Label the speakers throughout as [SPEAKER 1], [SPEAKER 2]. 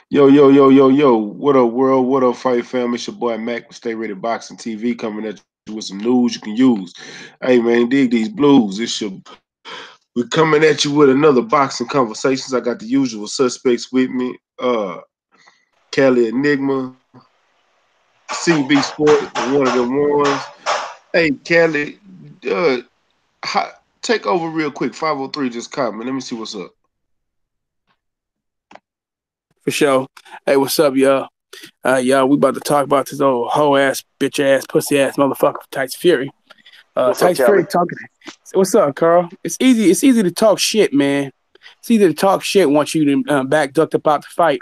[SPEAKER 1] Yo, yo, yo, yo, yo. What up, world? What up, fight fam? It's your boy Mac with StayReadyBoxingTV coming at you with some news you can use. Hey, man, dig these blues. We're coming at you with another boxing conversations. I got the usual suspects with me. Cali Enigma, CB Sport, one of them ones. Hey, Cali, uh, take over real quick. 503 just caught me. Let me see what's up.
[SPEAKER 2] For sure. Hey, what's up, y'all? Y'all, we about to talk about this old hoe ass, bitch ass, pussy ass motherfucker, Tyson Fury.
[SPEAKER 3] What's up,
[SPEAKER 2] Tyson Fury
[SPEAKER 3] Callie?
[SPEAKER 2] talking. What's up, Carl? It's easy. It's easy to talk shit, man. It's easy to talk shit once you done back ducked about the fight.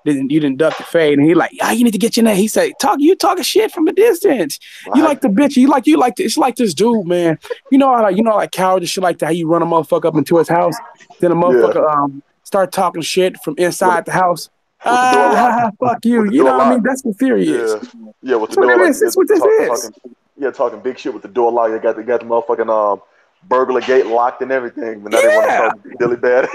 [SPEAKER 2] Then you didn't duck the fade, and he like, you need to get your name. He said, you talking shit from a distance. You like the bitch. You like it's like this dude, man. Like coward and shit like that. How you run a motherfucker up into his house, then a
[SPEAKER 3] Yeah,
[SPEAKER 2] motherfucker start talking shit from
[SPEAKER 3] with
[SPEAKER 2] inside the house.
[SPEAKER 3] with the door locked,
[SPEAKER 2] Fuck you.
[SPEAKER 3] with the
[SPEAKER 2] You
[SPEAKER 3] door
[SPEAKER 2] know what I mean?
[SPEAKER 3] locked.
[SPEAKER 2] That's what theory is.
[SPEAKER 3] Yeah, yeah, with the
[SPEAKER 2] That's what
[SPEAKER 3] door
[SPEAKER 2] it
[SPEAKER 3] locked.
[SPEAKER 2] is. That's what this is.
[SPEAKER 3] Talking big shit with the door locked. They got the motherfucking burglar gate locked and everything. But now they want to
[SPEAKER 2] Yeah.
[SPEAKER 3] talk really bad.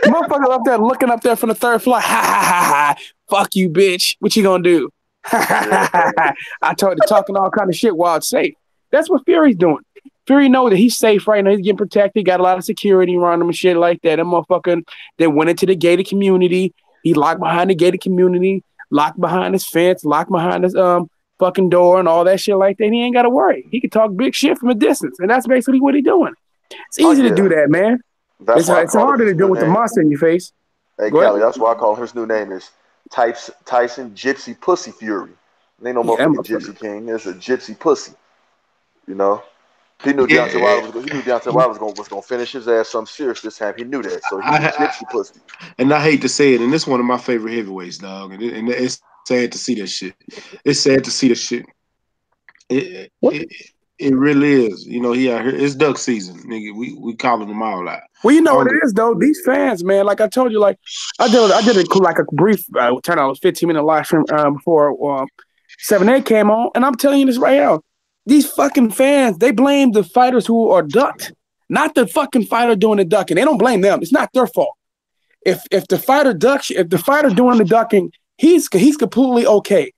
[SPEAKER 2] Motherfucker up there looking up there from the third floor. Ha ha ha ha. Fuck you, bitch. What you gonna do?
[SPEAKER 3] Yeah,
[SPEAKER 2] I told you talking all kind of shit while it's safe. That's what Fury's doing. Fury know that he's safe right now. He's getting protected. Got a lot of security around him and shit like that. That motherfucker that went into the gated community. He locked behind the gated community, locked behind his fence, locked behind his fucking door and all that shit like that. He ain't gotta worry. He can talk big shit from a distance. And that's basically what he's doing. It's
[SPEAKER 3] oh
[SPEAKER 2] easy to do
[SPEAKER 3] yeah.
[SPEAKER 2] that, man.
[SPEAKER 3] That's why I
[SPEAKER 2] It's
[SPEAKER 3] call him
[SPEAKER 2] harder to
[SPEAKER 3] his
[SPEAKER 2] do
[SPEAKER 3] new
[SPEAKER 2] with the
[SPEAKER 3] name.
[SPEAKER 2] monster in your face.
[SPEAKER 3] Hey,
[SPEAKER 2] Go ahead.
[SPEAKER 3] Callie, that's why I call him his new name is Tyson Gypsy Pussy Fury. It ain't no
[SPEAKER 2] Yeah, that
[SPEAKER 3] motherfucking
[SPEAKER 2] motherfucker.
[SPEAKER 3] Gypsy King. It's a Gypsy Pussy. You know. He knew Deontay
[SPEAKER 1] Yeah,
[SPEAKER 3] Wilder was gonna finish his ass something serious this time. He knew that, so he's a
[SPEAKER 1] I,
[SPEAKER 3] gypsy pussy.
[SPEAKER 1] and I hate to say it, and this one of my favorite heavyweights, dog. And it's sad to see that shit. It's sad to see the shit. It,
[SPEAKER 2] What?
[SPEAKER 1] it it really is. You know, he out here. It's duck season, nigga. We calling them all out.
[SPEAKER 2] Well, you know
[SPEAKER 1] I
[SPEAKER 2] what
[SPEAKER 1] don't
[SPEAKER 2] it
[SPEAKER 1] give.
[SPEAKER 2] is though. These fans, man. Like I told you, like I did like a brief turn on 15-minute live stream before 7-8 came on, and I'm telling you this right now. These fucking fans, they blame the fighters who are ducked, not the fucking fighter doing the ducking. They don't blame them. It's not their fault. If the fighter ducks, if the fighter doing the ducking, he's completely okay.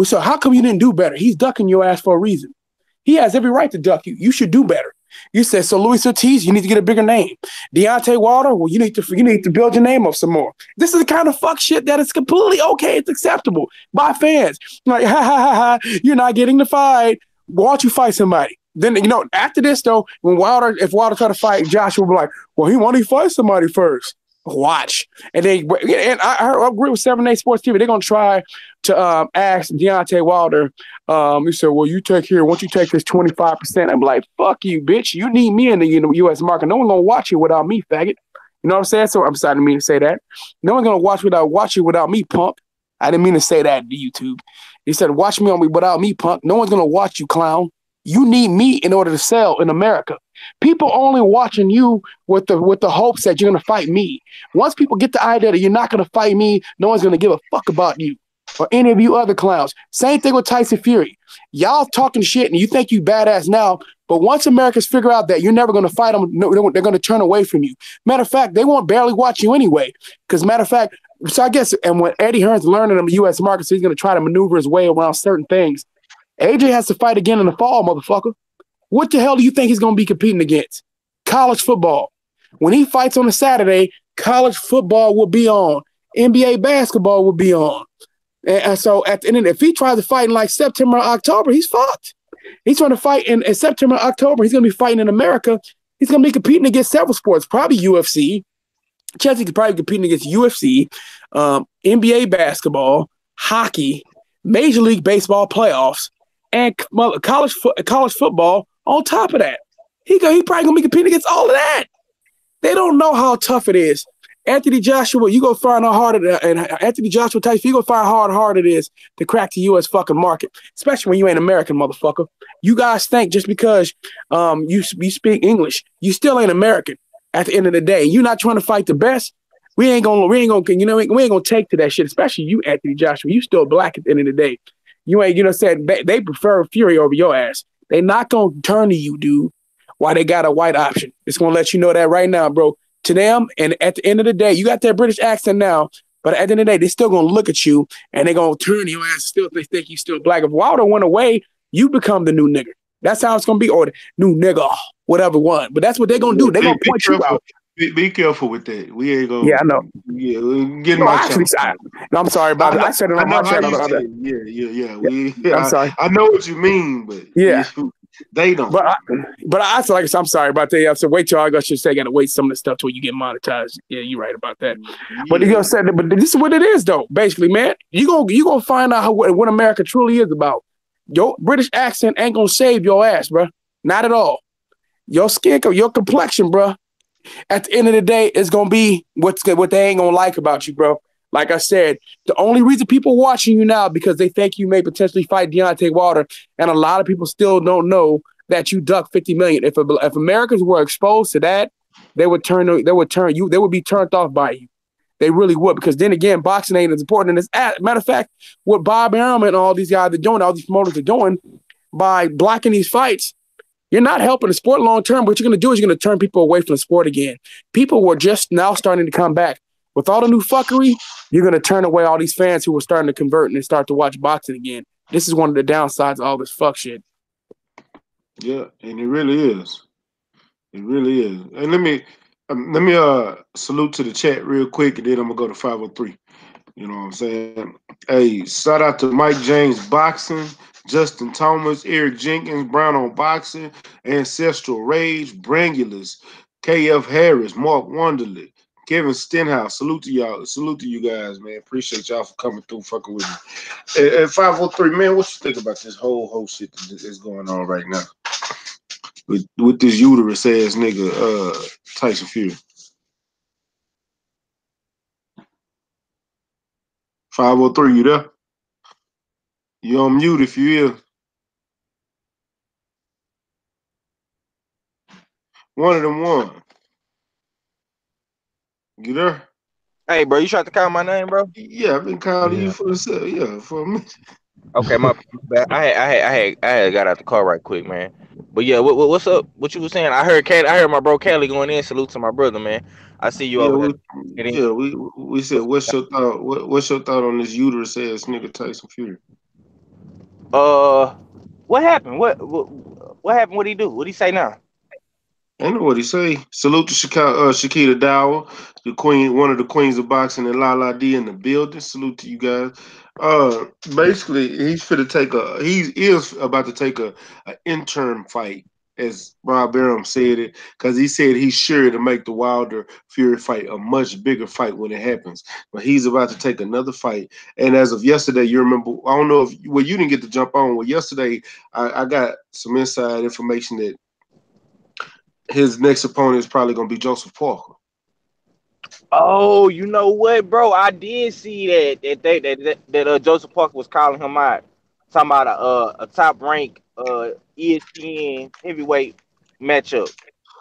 [SPEAKER 2] So how come you didn't do better? He's ducking your ass for a reason. He has every right to duck you. You should do better. You said so, Luis Ortiz. You need to get a bigger name. Deontay Wilder. Well, you need to build your name up some more. This is the kind of fuck shit that is completely okay. It's acceptable by fans. Like ha ha ha ha. You're not getting the fight. Why don't you fight somebody? Then after this though, if Wilder try to fight Joshua, will be like, well, he want to fight somebody first. Watch, and I agree with 7-8 Sports TV. They're gonna try to ask Deontay Wilder. He said, "Well, you take here. Once you take this 25%, I'm like, fuck you, bitch. You need me in the U.S. market. No one gonna watch you without me, faggot. You know what I'm saying? So I'm sorry, I didn't mean to say that. No one's gonna watch you without me, punk. I didn't mean to say that to YouTube. He said, watch me without me, punk. No one's gonna watch you, clown. You need me in order to sell in America. People only watching you with the hopes that you're gonna fight me. Once people get the idea that you're not gonna fight me, no one's gonna give a fuck about you or any of you other clowns. Same thing with Tyson Fury. Y'all talking shit and you think you badass now, but once Americans figure out that you're never gonna fight them, they're gonna turn away from you. Matter of fact, they won't barely watch you anyway. Because matter of fact, so I guess, and when Eddie Hearn's learning the U.S. market, so he's gonna try to maneuver his way around certain things. AJ has to fight again in the fall, motherfucker. What the hell do you think he's going to be competing against? College football. When he fights on a Saturday, college football will be on. NBA basketball will be on. And so at the end, if he tries to fight in like September or October, he's fucked. He's trying to fight in September, October. He's going to be fighting in America. He's going to be competing against several sports, probably UFC. Chelsea could probably be competing against UFC, NBA basketball, hockey, Major League Baseball playoffs, and college football on top of that. He probably going to be competing against all of that. They don't know how tough it is. Anthony Joshua, you go find how hard it and Anthony Joshua type, you go find how hard it is to crack the U.S. fucking market, especially when you ain't American, motherfucker. You guys think just because you speak English, you still ain't American. At the end of the day, you're not trying to fight the best. We ain't gonna take to that shit. Especially you, Anthony Joshua. You still black at the end of the day. You ain't, said they prefer Fury over your ass. They not gonna turn to you, dude. Why they got a white option? It's gonna let you know that right now, bro. To them, and at the end of the day, you got that British accent now, But at the end of the day, they're still gonna look at you and they're gonna turn your ass. Still, they think you still black. If Wilder went away, you become the new nigger. That's how it's gonna be, or the new nigga, whatever one. But that's what they're gonna do. They're gonna point you out.
[SPEAKER 1] Be careful with that. We ain't gonna.
[SPEAKER 2] Yeah, I know.
[SPEAKER 1] Yeah, get
[SPEAKER 2] No,
[SPEAKER 1] my
[SPEAKER 2] actually, no, I'm sorry about it. I said it on my channel the other.
[SPEAKER 1] Yeah.
[SPEAKER 2] I'm sorry.
[SPEAKER 1] I know what you mean, but they don't.
[SPEAKER 2] But I feel like I'm sorry about that. I said wait till I should say gotta wait some of the stuff till you get monetized. Yeah, you're right about that. Yeah. But you gonna say that. But this is what it is though. Basically, man, you gonna find out what America truly is about. Your British accent ain't gonna save your ass, bro. Not at all. Your skin, your complexion, bro. At the end of the day, it's gonna be what they ain't gonna like about you, bro. Like I said, the only reason people watching you now because they think you may potentially fight Deontay Wilder, and a lot of people still don't know that you ducked $50 million. If Americans were exposed to that, they would be turned off by you. They really would, because then again, boxing ain't as important as matter of fact, what Bob Arum and all these guys are doing, all these promoters are doing by blocking these fights. You're not helping the sport long term. What you're going to do is you're going to turn people away from the sport again. People were just now starting to come back. With all the new fuckery, you're going to turn away all these fans who were starting to convert and start to watch boxing again. This is one of the downsides of all this fuck shit.
[SPEAKER 1] Yeah, and it really is. It really is. And let me salute to the chat real quick, and then I'm going to go to 503. You know what I'm saying? Hey, shout out to Mike James Boxing, Justin Thomas, Eric Jenkins, Brown on Boxing, Ancestral Rage, Brangulus, KF Harris, Mark Wonderly, Kevin Stenhouse. Salute to y'all. Salute to you guys, man. Appreciate y'all for coming through, fucking with me. And 503, man, what you think about this whole shit that's going on right now with this uterus ass nigga, Tyson Fury? 503, you there? You on mute if you is. One of them one. You there?
[SPEAKER 4] Hey, bro, you tried to call my name, bro?
[SPEAKER 1] Yeah, I've been calling you for a minute.
[SPEAKER 4] Okay, my bad. I had got out the car right quick, man. But yeah, what's up? What you was saying? I heard my bro Kelly going in. Salute to my brother, man. I see you over there.
[SPEAKER 1] We said, what's your thought? What's your thought on this uterus ass nigga Tyson Fury?
[SPEAKER 4] What happened? What happened? What'd he do? What'd he say now?
[SPEAKER 1] I know what he say. Salute to Shakita Dower, the queen, one of the queens of boxing, and Lala D in the building. Salute to you guys. Basically, he is about to take a interim fight, as Rob Arum said it, because he said he's sure to make the Wilder Fury fight a much bigger fight when it happens. But he's about to take another fight. And as of yesterday, you remember, I don't know if you didn't get to jump on. Well, yesterday I got some inside information that his next opponent is probably going to be Joseph Parker.
[SPEAKER 4] Oh, you know what, bro? I did see that Joseph Parker was calling him out, talking about a top rank ESPN heavyweight matchup.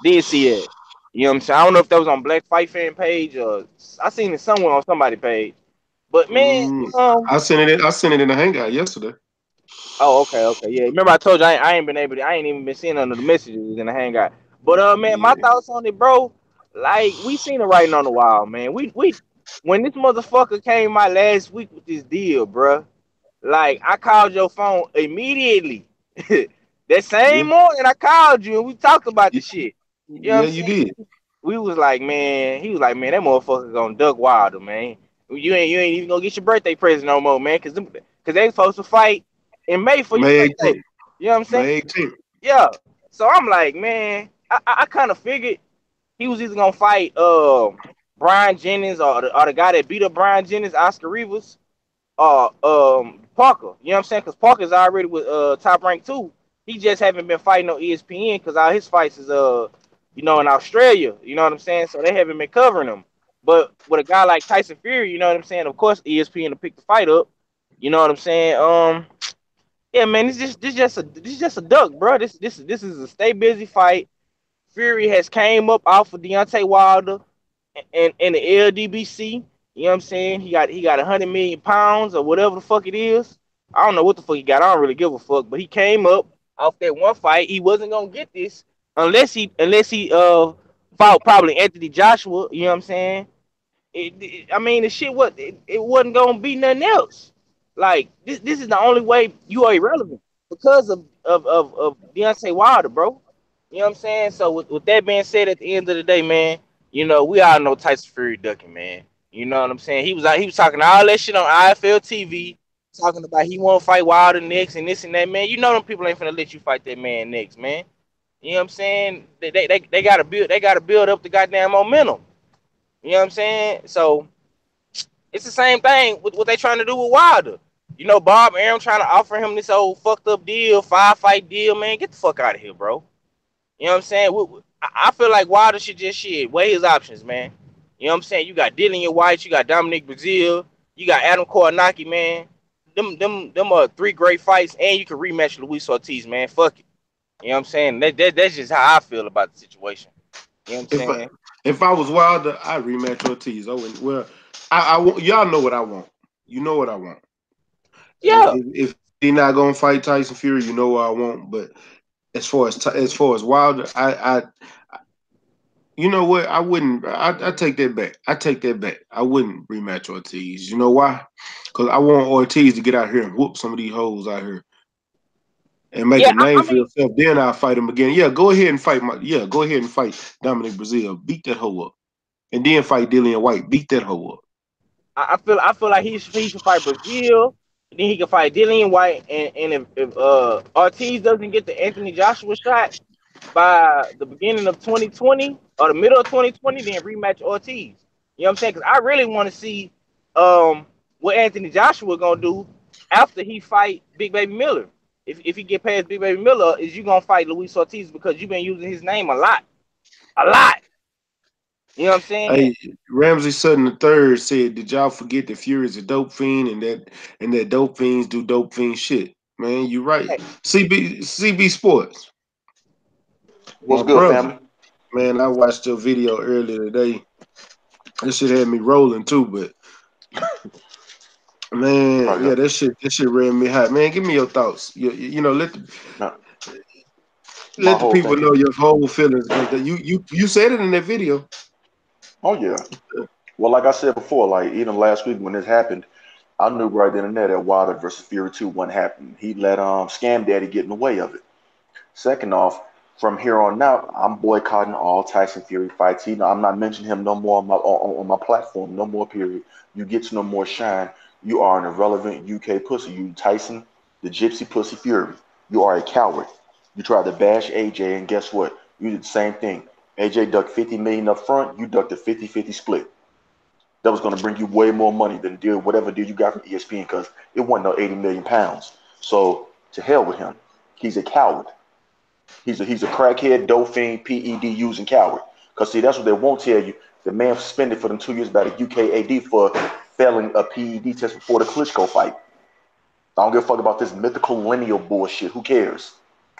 [SPEAKER 4] Did see it. You know what I'm saying? I don't know if that was on Black Fight Fan page or I seen it somewhere on somebody's page. But man,
[SPEAKER 1] I sent it in the hangout yesterday.
[SPEAKER 4] Oh, okay, yeah. Remember I told you I ain't even been seeing none of the messages in the hangout. But man, my thoughts on it, bro. Like we seen it writing on the wall, man. We when this motherfucker came out last week with this deal, bro. Like I called your phone immediately. That same morning I called you and we talked about the shit. You know what I'm saying?
[SPEAKER 1] Did.
[SPEAKER 4] We was like, man, he was like, man, that motherfucker gonna duck Wilder, man. You ain't even gonna get your birthday present no more, man, cause they supposed to fight in May for your birthday. You know what I'm saying?
[SPEAKER 1] May 18th.
[SPEAKER 4] Yeah. So I'm like, man, I kind of figured he was either gonna fight Brian Jennings or the guy that beat up Brian Jennings, Oscar Rivas, or Parker. You know what I'm saying? Because Parker's already with Top Rank 2. He just haven't been fighting on ESPN because all his fights is in Australia. You know what I'm saying? So they haven't been covering him. But with a guy like Tyson Fury, you know what I'm saying? Of course, ESPN will pick the fight up. You know what I'm saying? Yeah, man, this just a duck, bro. This is a stay busy fight. Fury has came up off of Deontay Wilder and the LDBC. You know what I'm saying? He got 100 million pounds or whatever the fuck it is. I don't know what the fuck he got. I don't really give a fuck. But he came up off that one fight. He wasn't gonna get this unless he fought probably Anthony Joshua. You know what I'm saying? I mean, the shit it wasn't gonna be nothing else. Like this is the only way you are irrelevant because of Deontay Wilder, bro. You know what I'm saying? So with that being said, at the end of the day, man, we all know Tyson Fury ducking, man. You know what I'm saying? He was talking all that shit on IFL TV, talking about he won't fight Wilder next and this and that, man. You know them people ain't finna let you fight that man next, man. You know what I'm saying? They gotta build up the goddamn momentum. You know what I'm saying? So it's the same thing with what they trying to do with Wilder. Bob Arum trying to offer him this old fucked up deal, 5-fight deal, man. Get the fuck out of here, bro. You know what I'm saying? I feel like Wilder should just weigh his options, man. You know what I'm saying? You got Dillian White, you got Dominic Brazil, you got Adam Koronaki, man. Them are three great fights, and you can rematch Luis Ortiz, man. Fuck it. You know what I'm saying? That's just how I feel about the situation. You know what I'm
[SPEAKER 1] If
[SPEAKER 4] saying?
[SPEAKER 1] if I was Wilder, I'd rematch Ortiz. Well, I want y'all know what I want. You know what I want.
[SPEAKER 4] Yeah.
[SPEAKER 1] If he not gonna fight Tyson Fury, you know what I want. But as far as Wilder, you know what? I wouldn't. I take that back. I take that back. I wouldn't rematch Ortiz. You know why? Because I want Ortiz to get out here and whoop some of these hoes out here and make
[SPEAKER 4] Yeah,
[SPEAKER 1] a
[SPEAKER 4] I,
[SPEAKER 1] name
[SPEAKER 4] I
[SPEAKER 1] for
[SPEAKER 4] mean,
[SPEAKER 1] yourself. Then I'll fight him again. Yeah, go ahead and fight Go ahead and fight Dominic Brazil. Beat that hoe up, and then fight Dillian White. Beat that hoe up.
[SPEAKER 4] I feel like he should fight Brazil, and then he can fight Dillian White, and if Ortiz doesn't get the Anthony Joshua shot by the beginning of 2020 or the middle of 2020, then rematch Ortiz. You know what I'm saying? Because I really want to see what Anthony Joshua gonna do after he fight Big Baby Miller. If he get past Big Baby Miller, is you gonna fight Luis Ortiz because you've been using his name a lot. You know what I'm saying?
[SPEAKER 1] Hey, Ramsey Sutton the third said, "Did y'all forget that Fury's a dope fiend and that dope fiends do dope fiend shit?" Man, you right.
[SPEAKER 4] Hey,
[SPEAKER 1] CB Sports,
[SPEAKER 3] What's
[SPEAKER 1] my
[SPEAKER 3] good,
[SPEAKER 1] brother.
[SPEAKER 3] family?
[SPEAKER 1] Man, I watched your video earlier today. This shit had me rolling too, but
[SPEAKER 3] Oh
[SPEAKER 1] man,
[SPEAKER 3] yeah.
[SPEAKER 1] yeah, that shit ran me hot. Man, give me your thoughts. Let the
[SPEAKER 3] Now, my
[SPEAKER 1] let the
[SPEAKER 3] whole
[SPEAKER 1] people
[SPEAKER 3] thing
[SPEAKER 1] know
[SPEAKER 3] is,
[SPEAKER 1] your whole feelings because you said it in that video.
[SPEAKER 3] oh yeah. Well, like I said before, like even last week when this happened, I knew right then and there that Wilder versus Fury 2 wasn't happening. He let Scam Daddy get in the way of it. Second off, from here on out, I'm boycotting all Tyson Fury fights. I'm not mentioning him no more on my platform, no more. Period. You get no more shine. You are an irrelevant UK pussy. You Tyson, the gypsy pussy Fury. You are a coward. You tried to bash AJ, and guess what? You did the same thing. AJ ducked 50 million up front. You ducked a 50-50 split. That was going to bring you way more money than whatever deal you got from ESPN because it wasn't no 80 million pounds. So to hell with him. He's a coward. He's a crackhead, dolphin, PED using coward. Because see, that's what they won't tell you. The man suspended for them 2 years by the UKAD for failing a PED test before the Klitschko fight. I don't give a fuck about this mythical lineal bullshit. Who cares?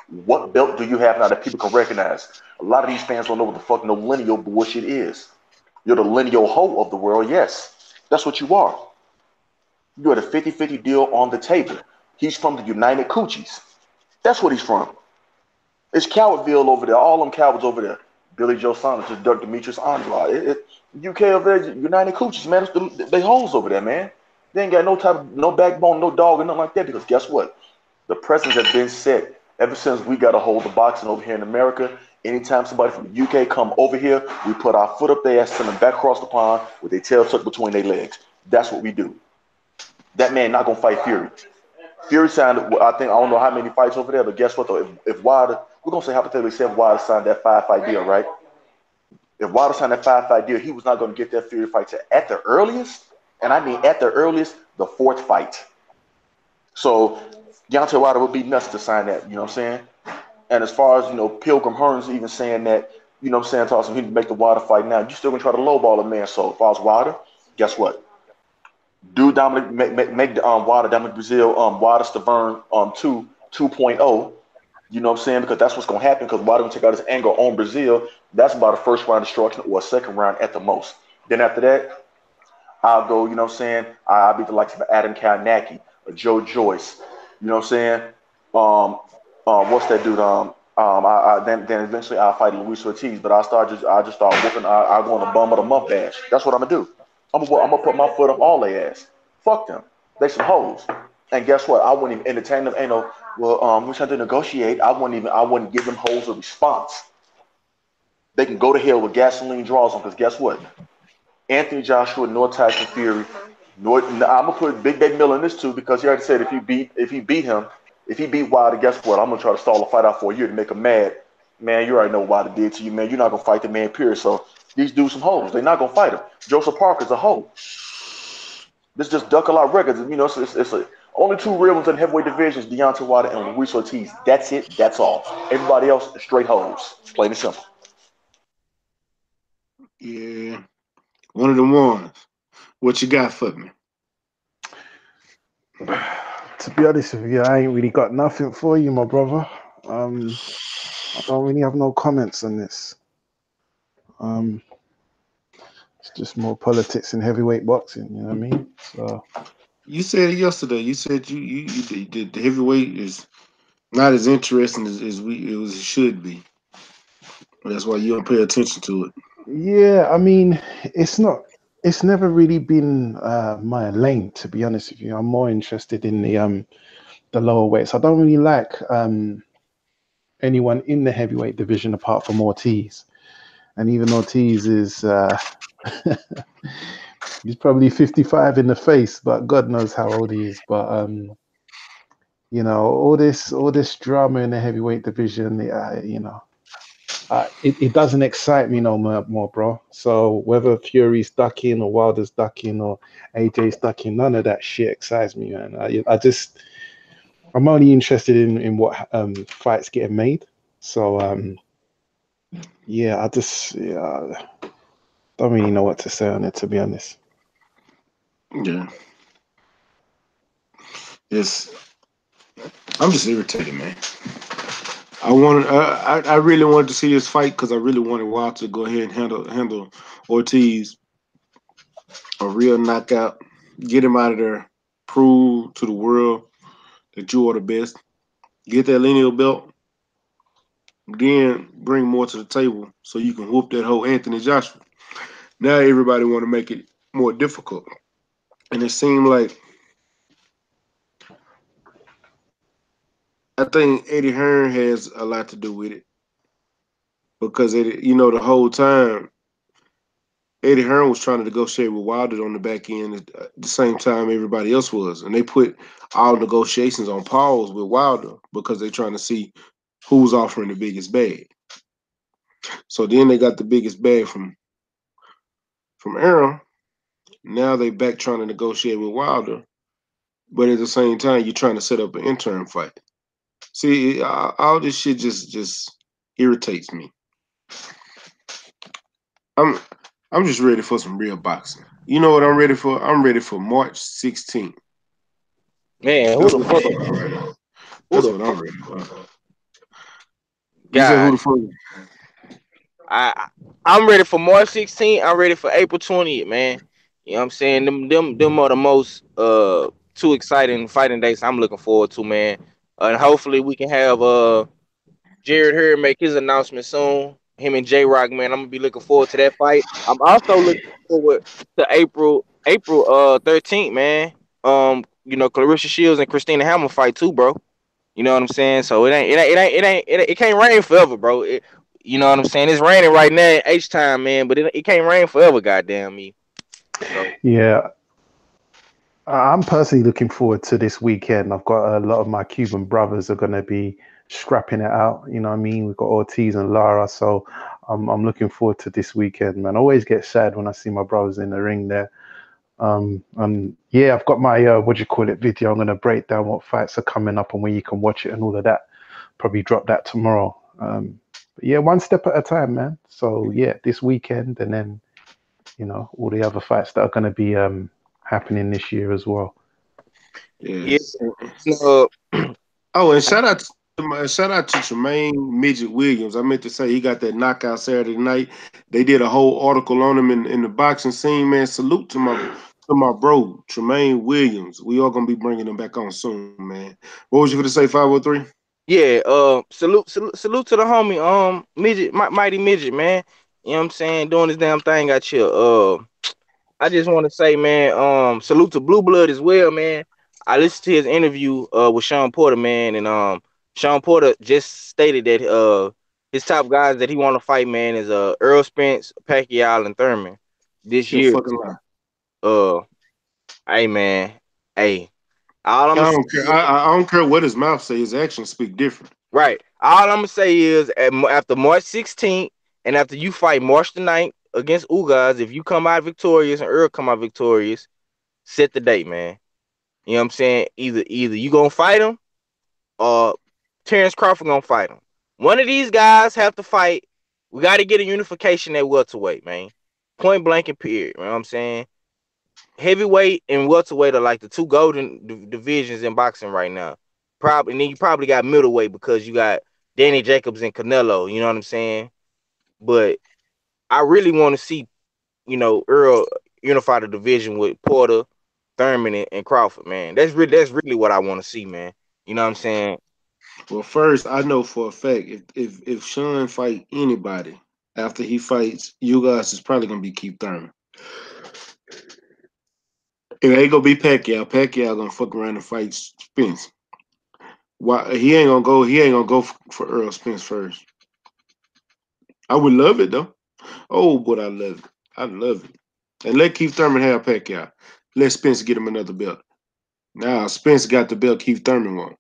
[SPEAKER 3] What belt do you have now that people can recognize? A lot of these fans don't know what the fuck no lineal bullshit is. You're the lineal hoe of the world, yes. That's what you are. You had a 50-50 deal on the table. He's from the United Coochies. That's what he's from. It's Cowardville over there. All them cowards over there. Billy Joe Saunders, just Doug Demetrius Andrade. UK over there, United Coochies, man. They hoes over there, man. They ain't got no backbone, no dog, or nothing like that. Because guess what? The precedent has been set ever since we got a hold of boxing over here in America. Anytime somebody from the UK come over here, we put our foot up their ass, send them back across the pond with their tail tucked between their legs. That's what we do. That man not gonna fight Fury. Fury signed, I think, I don't know how many fights over there, but guess what, though? If Wilder, we're going to say hypothetically, say if Wilder signed that 5-fight deal, right? If Wilder signed that 5-fight deal, he was not going to get that Fury fight to, at the earliest, and I mean at the earliest, the fourth fight. So Deontay Wilder would be nuts to sign that, you know what I'm saying? And as far as, Pilgrim Hearns even saying that, you know what I'm saying, tossing him to make the Wilder fight now, you still going to try to lowball a man. So if I was Wilder, guess what? Do Dominic make the Wilder Dominic Brazil Wilder Stavern 2.0. You know what I'm saying? Because that's what's gonna happen. Because Wilder gonna take out his anger on Brazil. That's about a first round destruction or a second round at the most. Then after that, I'll go. You know what I'm saying? I'll be the likes of Adam Kalnacki or Joe Joyce. You know what I'm saying? What's that dude? Then eventually I'll fight Luis Ortiz. But I just start whooping. I go on the bum of the month bash. That's what I'm gonna do. I'm gonna put my foot up all their ass. Fuck them. They some hoes. And guess what? I wouldn't even entertain them. Ain't no, well, we're trying to negotiate. I wouldn't give them hoes a response. They can go to hell with gasoline draws on, because guess what? Anthony Joshua, nor Tyson Fury, nor I'm gonna put Big Baby Miller in this too, because he already said if he beat Wilder, guess what? I'm gonna try to stall a fight out for a year to make him mad. Man, you already know what Wilder did to you, man. You're not gonna fight the man, period. So these dudes some hoes. They're not gonna fight him. Joseph Parker's a hoe. This just duck a lot of records. You know, it's only two real ones in the heavyweight divisions: Deontay Wilder and Luis Ortiz. That's it. That's all. Everybody else is straight hoes. Plain and simple.
[SPEAKER 1] Yeah, one of the ones. What you got for me?
[SPEAKER 5] To be honest with you, I ain't really got nothing for you, my brother. I don't really have no comments on this. It's just more politics in heavyweight boxing. You know what I mean? So
[SPEAKER 1] You said it yesterday. You said the heavyweight is not as interesting as it should be. That's why you don't pay attention to it.
[SPEAKER 5] yeah, I mean, it's not. It's never really been my lane, to be honest with you. I'm more interested in the lower weights. I don't really like anyone in the heavyweight division apart from Ortiz. And even Ortiz is he's probably 55 in the face, but God knows how old he is. But you know, all this drama in the heavyweight division, you know, it doesn't excite me no more, bro. So whether Fury's ducking or Wilder's ducking or AJ's ducking, none of that shit excites me, man. I'm only interested in what fights getting made. So yeah, I just don't really know what to say on it, to be honest.
[SPEAKER 1] Yeah. Yes. I'm just irritated, man. I really wanted to see this fight because I really wanted Wilder to go ahead and handle Ortiz a real knockout, get him out of there, prove to the world that you are the best, get that lineal belt, then bring more to the table so you can whoop that whole Anthony Joshua. Now everybody want to make it more difficult, and it seemed like I think Eddie Hearn has a lot to do with it because the whole time Eddie Hearn was trying to negotiate with Wilder on the back end at the same time everybody else was, and they put all negotiations on pause with Wilder because they're trying to see who's offering the biggest bag. So then they got the biggest bag from Aaron. Now they back trying to negotiate with Wilder, but at the same time you're trying to set up an interim fight. See, all this shit just irritates me. I'm I'm just ready for some real boxing. You know what I'm ready for? I'm ready for March 16th.
[SPEAKER 4] Man, who
[SPEAKER 1] That's
[SPEAKER 4] the
[SPEAKER 1] what
[SPEAKER 4] fuck?
[SPEAKER 1] I'm ready for.
[SPEAKER 4] Who
[SPEAKER 1] That's
[SPEAKER 4] the
[SPEAKER 1] what I'm
[SPEAKER 4] fuck?
[SPEAKER 1] ready for. You said who
[SPEAKER 4] God,
[SPEAKER 1] the fuck?
[SPEAKER 4] I'm ready for March 16th. I'm ready for April 20th, man. You know what I'm saying? Them are the most two exciting fighting dates I'm looking forward to, man. And hopefully we can have Jared Hurd make his announcement soon. Him and J Rock, man. I'm gonna be looking forward to that fight. I'm also looking forward to April 13th, man. Clarissa Shields and Christina Hammer fight too, bro. You know what I'm saying? So it can't rain forever, bro. You know what I'm saying? It's raining right now at H time, man, but it can't rain forever, goddamn me. So
[SPEAKER 5] Yeah, I'm personally looking forward to this weekend. I've got a lot of my Cuban brothers are going to be scrapping it out. You know what I mean? We've got Ortiz and Lara, so I'm looking forward to this weekend, man. I always get sad when I see my brothers in the ring there. And yeah, I've got my what do you call it video. I'm going to break down what fights are coming up and where you can watch it and all of that. Probably drop that tomorrow. But yeah, one step at a time, man. So yeah, this weekend and then all the other fights that are going to be happening this year as well.
[SPEAKER 4] yeah,
[SPEAKER 1] Yes.
[SPEAKER 4] so,
[SPEAKER 1] Oh, and shout out to Tremaine Midget Williams. I meant to say he got that knockout Saturday night. They did a whole article on him in the boxing scene. Man, salute to my bro Tremaine Williams. We are gonna be bringing him back on soon, man. What was you gonna say? 503.
[SPEAKER 4] yeah, salute to the homie, midget, mighty midget, man. You know what I'm saying? Doing his damn thing out here. I just want to say, man, salute to Blue Blood as well, man. I listened to his interview with Sean Porter, man, and Sean Porter just stated that his top guys that he want to fight, man, is Earl Spence, Pacquiao, and Thurman this
[SPEAKER 1] You're
[SPEAKER 4] year.
[SPEAKER 1] fucking lying.
[SPEAKER 4] Uh, hey man, hey, all I'm
[SPEAKER 1] I
[SPEAKER 4] gonna say
[SPEAKER 1] don't care.
[SPEAKER 4] is,
[SPEAKER 1] I don't care what his mouth say. His actions speak different.
[SPEAKER 4] right. All I'm gonna say is after March 16th and after you fight March the 9th against Ugas, if you come out victorious and Earl come out victorious, set the date, man. You know what I'm saying? Either you gonna fight him or Terrence Crawford gonna fight him. One of these guys have to fight. We got to get a unification at welterweight, man. Point blank and period. You know what I'm saying? Heavyweight and welterweight are like the two golden divisions in boxing right now. Probably, and then you probably got middleweight because you got Danny Jacobs and Canelo. You know what I'm saying? But I really want to see, Earl unify the division with Porter, Thurman, and Crawford, man. That's really what I want to see, man. You know what I'm saying?
[SPEAKER 1] Well, first, I know for a fact if Sean fight anybody after he fights you guys, it's probably gonna be Keith Thurman. It ain't gonna be Pacquiao. Pacquiao gonna fuck around and fight Spence. Why he ain't gonna go? He ain't gonna go for Earl Spence first. I would love it though. Oh, but I love it. I love it. And let Keith Thurman have Pacquiao. Let Spence get him another belt. Now Spence got the belt Keith Thurman won,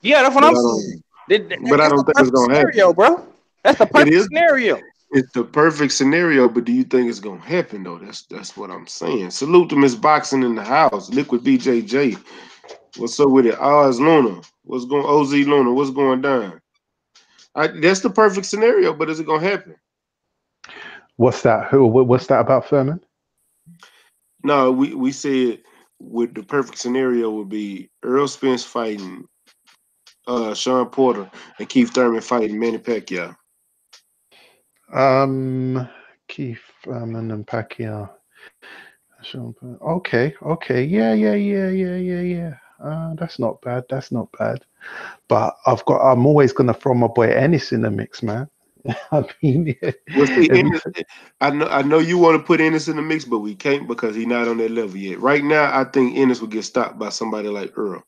[SPEAKER 4] Yeah, that's what
[SPEAKER 1] but
[SPEAKER 4] I'm
[SPEAKER 1] I don't.
[SPEAKER 4] saying.
[SPEAKER 1] But I
[SPEAKER 4] That's
[SPEAKER 1] don't
[SPEAKER 4] the
[SPEAKER 1] think it's
[SPEAKER 4] perfect
[SPEAKER 1] gonna
[SPEAKER 4] scenario,
[SPEAKER 1] happen.
[SPEAKER 4] bro. That's the
[SPEAKER 1] It
[SPEAKER 4] perfect
[SPEAKER 1] is.
[SPEAKER 4] scenario.
[SPEAKER 1] It's the perfect scenario, but do you think it's gonna happen though? That's what I'm saying. Salute to Miss Boxing in the house. Liquid BJJ. What's up with it? Oz Luna. What's going OZ Luna? What's going down? That's the perfect scenario, but is it gonna happen?
[SPEAKER 5] What's that? What's that about Furman?
[SPEAKER 1] No, we said with the perfect scenario would be Earl Spence fighting Sean Porter and Keith Thurman fighting Manny Pacquiao.
[SPEAKER 5] Keith Furman and Pacquiao. Okay, yeah. That's not bad. That's not bad. But I'm always gonna throw my boy Ennis in the mix, man. I mean,
[SPEAKER 1] Well, see,
[SPEAKER 5] if you,
[SPEAKER 1] I know you want to put Ennis in the mix, but we can't because he's not on that level yet. Right now, I think Ennis would get stopped by somebody like Earl.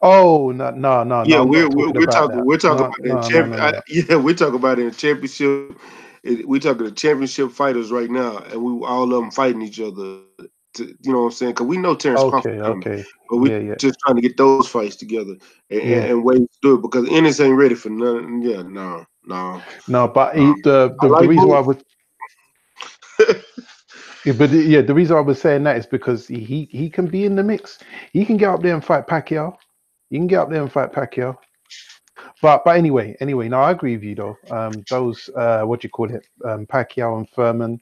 [SPEAKER 5] oh no,
[SPEAKER 1] Yeah,
[SPEAKER 5] I'm
[SPEAKER 1] we're
[SPEAKER 5] not
[SPEAKER 1] we're,
[SPEAKER 5] talking
[SPEAKER 1] we're
[SPEAKER 5] about
[SPEAKER 1] talking
[SPEAKER 5] that.
[SPEAKER 1] we're talking
[SPEAKER 5] No,
[SPEAKER 1] about it in
[SPEAKER 5] no, no,
[SPEAKER 1] champ.
[SPEAKER 5] no, no.
[SPEAKER 1] Yeah, we're talking about it in championship. We're talking the championship fighters right now, and we all of them fighting each other. You know what I'm saying? Because we know Terrence Crawford coming,
[SPEAKER 5] Okay,
[SPEAKER 1] but we
[SPEAKER 5] yeah.
[SPEAKER 1] just trying to get those fights together
[SPEAKER 5] Yeah.
[SPEAKER 1] and ways to do it because Ennis ain't ready for nothing. Yeah, no, no,
[SPEAKER 5] No, but
[SPEAKER 1] no. I
[SPEAKER 5] the
[SPEAKER 1] like
[SPEAKER 5] reason why
[SPEAKER 1] both.
[SPEAKER 5] I was yeah, but yeah, the reason I was saying that is because he can be in the mix. He can get up there and fight Pacquiao. You can get up there and fight Pacquiao. But anyway, no, I agree with you though. Those what do you call it? Pacquiao and Furman.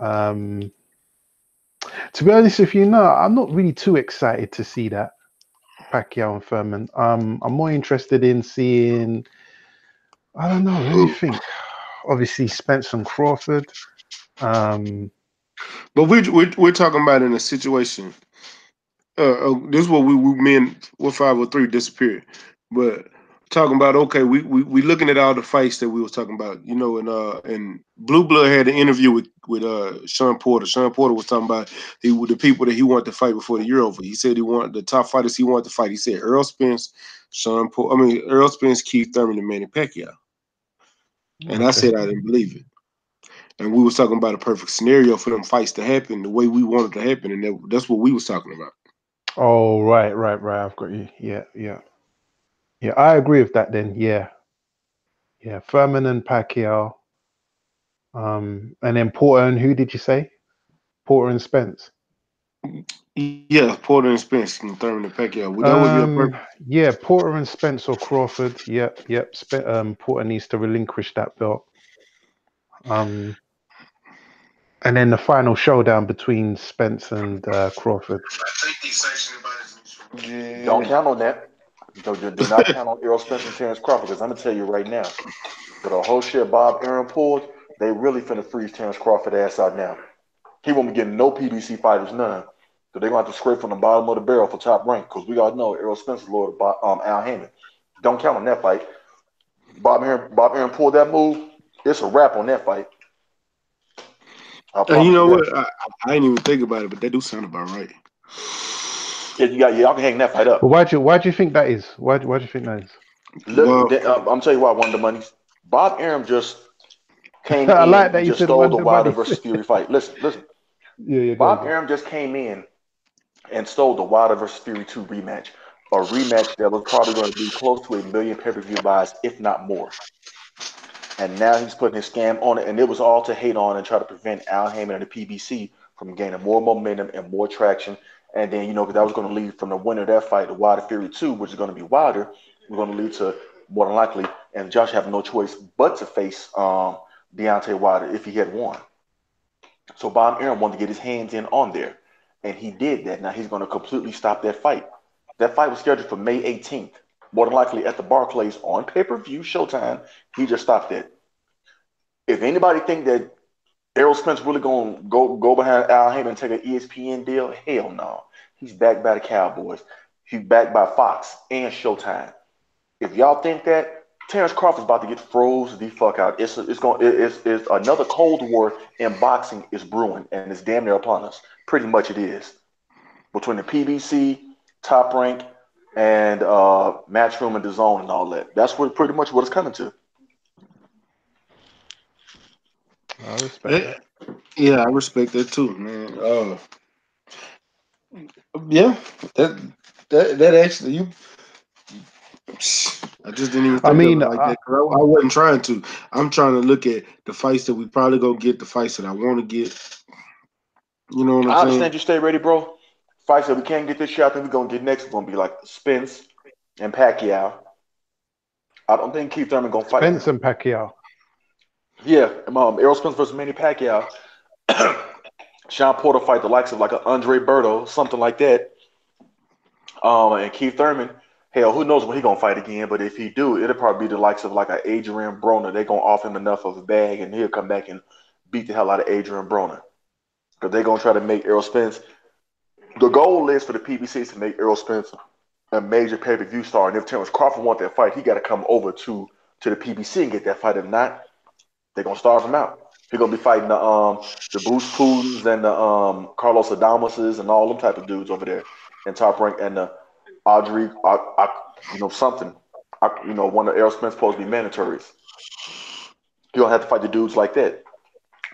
[SPEAKER 5] Um, to be honest with you, no, I'm not really too excited to see that Pacquiao and Furman. I'm more interested in seeing. I don't know. Let me think. Obviously, Spence and Crawford. Um,
[SPEAKER 1] But we're talking about in a situation. This is what we men with 503 disappeared. But talking about okay, we looking at all the fights that we was talking about, and Blue Blood had an interview with Sean Porter. Sean Porter was talking about the people that he wanted to fight before the year over. He said he wanted the top fighters he wanted to fight. He said Earl Spence, Earl Spence, Keith Thurman, and Manny Pacquiao. And I
[SPEAKER 5] okay.
[SPEAKER 1] said I didn't believe it. And we was talking about a perfect scenario for them fights to happen the way we wanted to happen, and that's what we was talking about.
[SPEAKER 5] Oh, right. I've got you. Yeah. I agree with that. Then, yeah. Furman and Pacquiao. And then Porter and who did you say? Porter and Spence.
[SPEAKER 1] Yeah, Porter and Spence and Thurman and Pacquiao. That would be a perfect.
[SPEAKER 5] Yeah, Porter and Spence or Crawford. Yep. Porter needs to relinquish that belt. Um, and then the final showdown between Spence and Crawford.
[SPEAKER 3] Don't
[SPEAKER 1] Yeah.
[SPEAKER 3] count on that. Do not count on Errol Spence and Terrence Crawford because I'm gonna tell you right now, with a whole shit Bob Aaron pulled, they really finna freeze Terrence Crawford ass out now. He won't be getting no PBC fighters, none. So they're gonna have to scrape from the bottom of the barrel for top rank because we all know Errol Spence is lower to Al Hammond. Don't count on that fight. Bob Aaron pulled that move. It's a wrap on that fight. I
[SPEAKER 1] You
[SPEAKER 3] promise you
[SPEAKER 1] know
[SPEAKER 3] that.
[SPEAKER 1] what? I ain't even think about it, but that do sound about right.
[SPEAKER 3] Yeah, y'all can hang that fight
[SPEAKER 5] But
[SPEAKER 3] up.
[SPEAKER 5] why do you think that is? Why do you think that is?
[SPEAKER 3] Look,
[SPEAKER 1] Well,
[SPEAKER 3] I'm telling you why. One of the monies. Bob Arum just came
[SPEAKER 5] I
[SPEAKER 3] in
[SPEAKER 5] like that
[SPEAKER 3] and
[SPEAKER 5] you
[SPEAKER 3] just
[SPEAKER 5] said
[SPEAKER 3] stole the
[SPEAKER 5] Wonder
[SPEAKER 3] Wilder
[SPEAKER 5] Money.
[SPEAKER 3] versus Fury fight. Listen.
[SPEAKER 5] Yeah, go on,
[SPEAKER 3] Bob
[SPEAKER 5] go on.
[SPEAKER 3] Arum just came in and stole the Wilder versus Fury 2 rematch, a rematch that was probably going to do close to 1 million pay-per-view buys, if not more. And now he's putting his scam on it, and it was all to hate on and try to prevent Al Heyman and the PBC from gaining more momentum and more traction. And then, because that was going to lead from the winner of that fight, the Wilder Fury 2, which is going to be Wilder, was going to lead to more than likely, and Josh having no choice but to face Deontay Wilder if he had won. So Bob Arum wanted to get his hands in on there, and he did that. Now he's going to completely stop that fight. That fight was scheduled for May 18th, more than likely at the Barclays on pay-per-view Showtime. He just stopped that. If anybody think that Errol Spence really gonna go behind Al Heyman and take an ESPN deal, hell no. He's backed by the Cowboys. He's backed by Fox and Showtime. If y'all think that, Terrence Crawford's about to get froze the fuck out. It's another Cold War in boxing is brewing, and it's damn near upon us. Pretty much it is, between the PBC, Top Rank, and Matchroom and the Zone and all that. That's pretty much what it's coming to.
[SPEAKER 5] I respect
[SPEAKER 1] eh,
[SPEAKER 5] that.
[SPEAKER 1] yeah, I respect that too, man. Yeah, that that actually you. I just didn't even
[SPEAKER 5] I
[SPEAKER 1] think of
[SPEAKER 5] mean,
[SPEAKER 1] it like that because I wasn't trying to. I'm trying to look at the fights that we probably go get, the fights that I want to get. You know what I'm
[SPEAKER 3] I
[SPEAKER 1] saying?
[SPEAKER 3] understand you stay ready, bro. Fights that we can't get this year, I think we're gonna get next. We're gonna be like Spence and Pacquiao. I don't think Keith Thurman gonna fight him.
[SPEAKER 5] Spence and Pacquiao.
[SPEAKER 3] Yeah, Errol Spence versus Manny Pacquiao. Sean Porter fight the likes of like a Andre Berto, something like that. And Keith Thurman, hell, who knows when he gonna fight again? But if he do, it'll probably be the likes of like a Adrian Broner. They gonna offer him enough of a bag, and he'll come back and beat the hell out of Adrian Broner because they gonna try to make Errol Spence. The goal is for the PBC to make Errol Spence a major pay-per-view star. And if Terrence Crawford want that fight, he got to come over to the PBC and get that fight. If not, they're gonna starve him out. He's gonna be fighting the Bruce Pudens and the Carlos Adamases and all them type of dudes over there in Top Rank and the Audrey, something. One of Errol Spence supposed to be mandatories. He's gonna have to fight the dudes like that,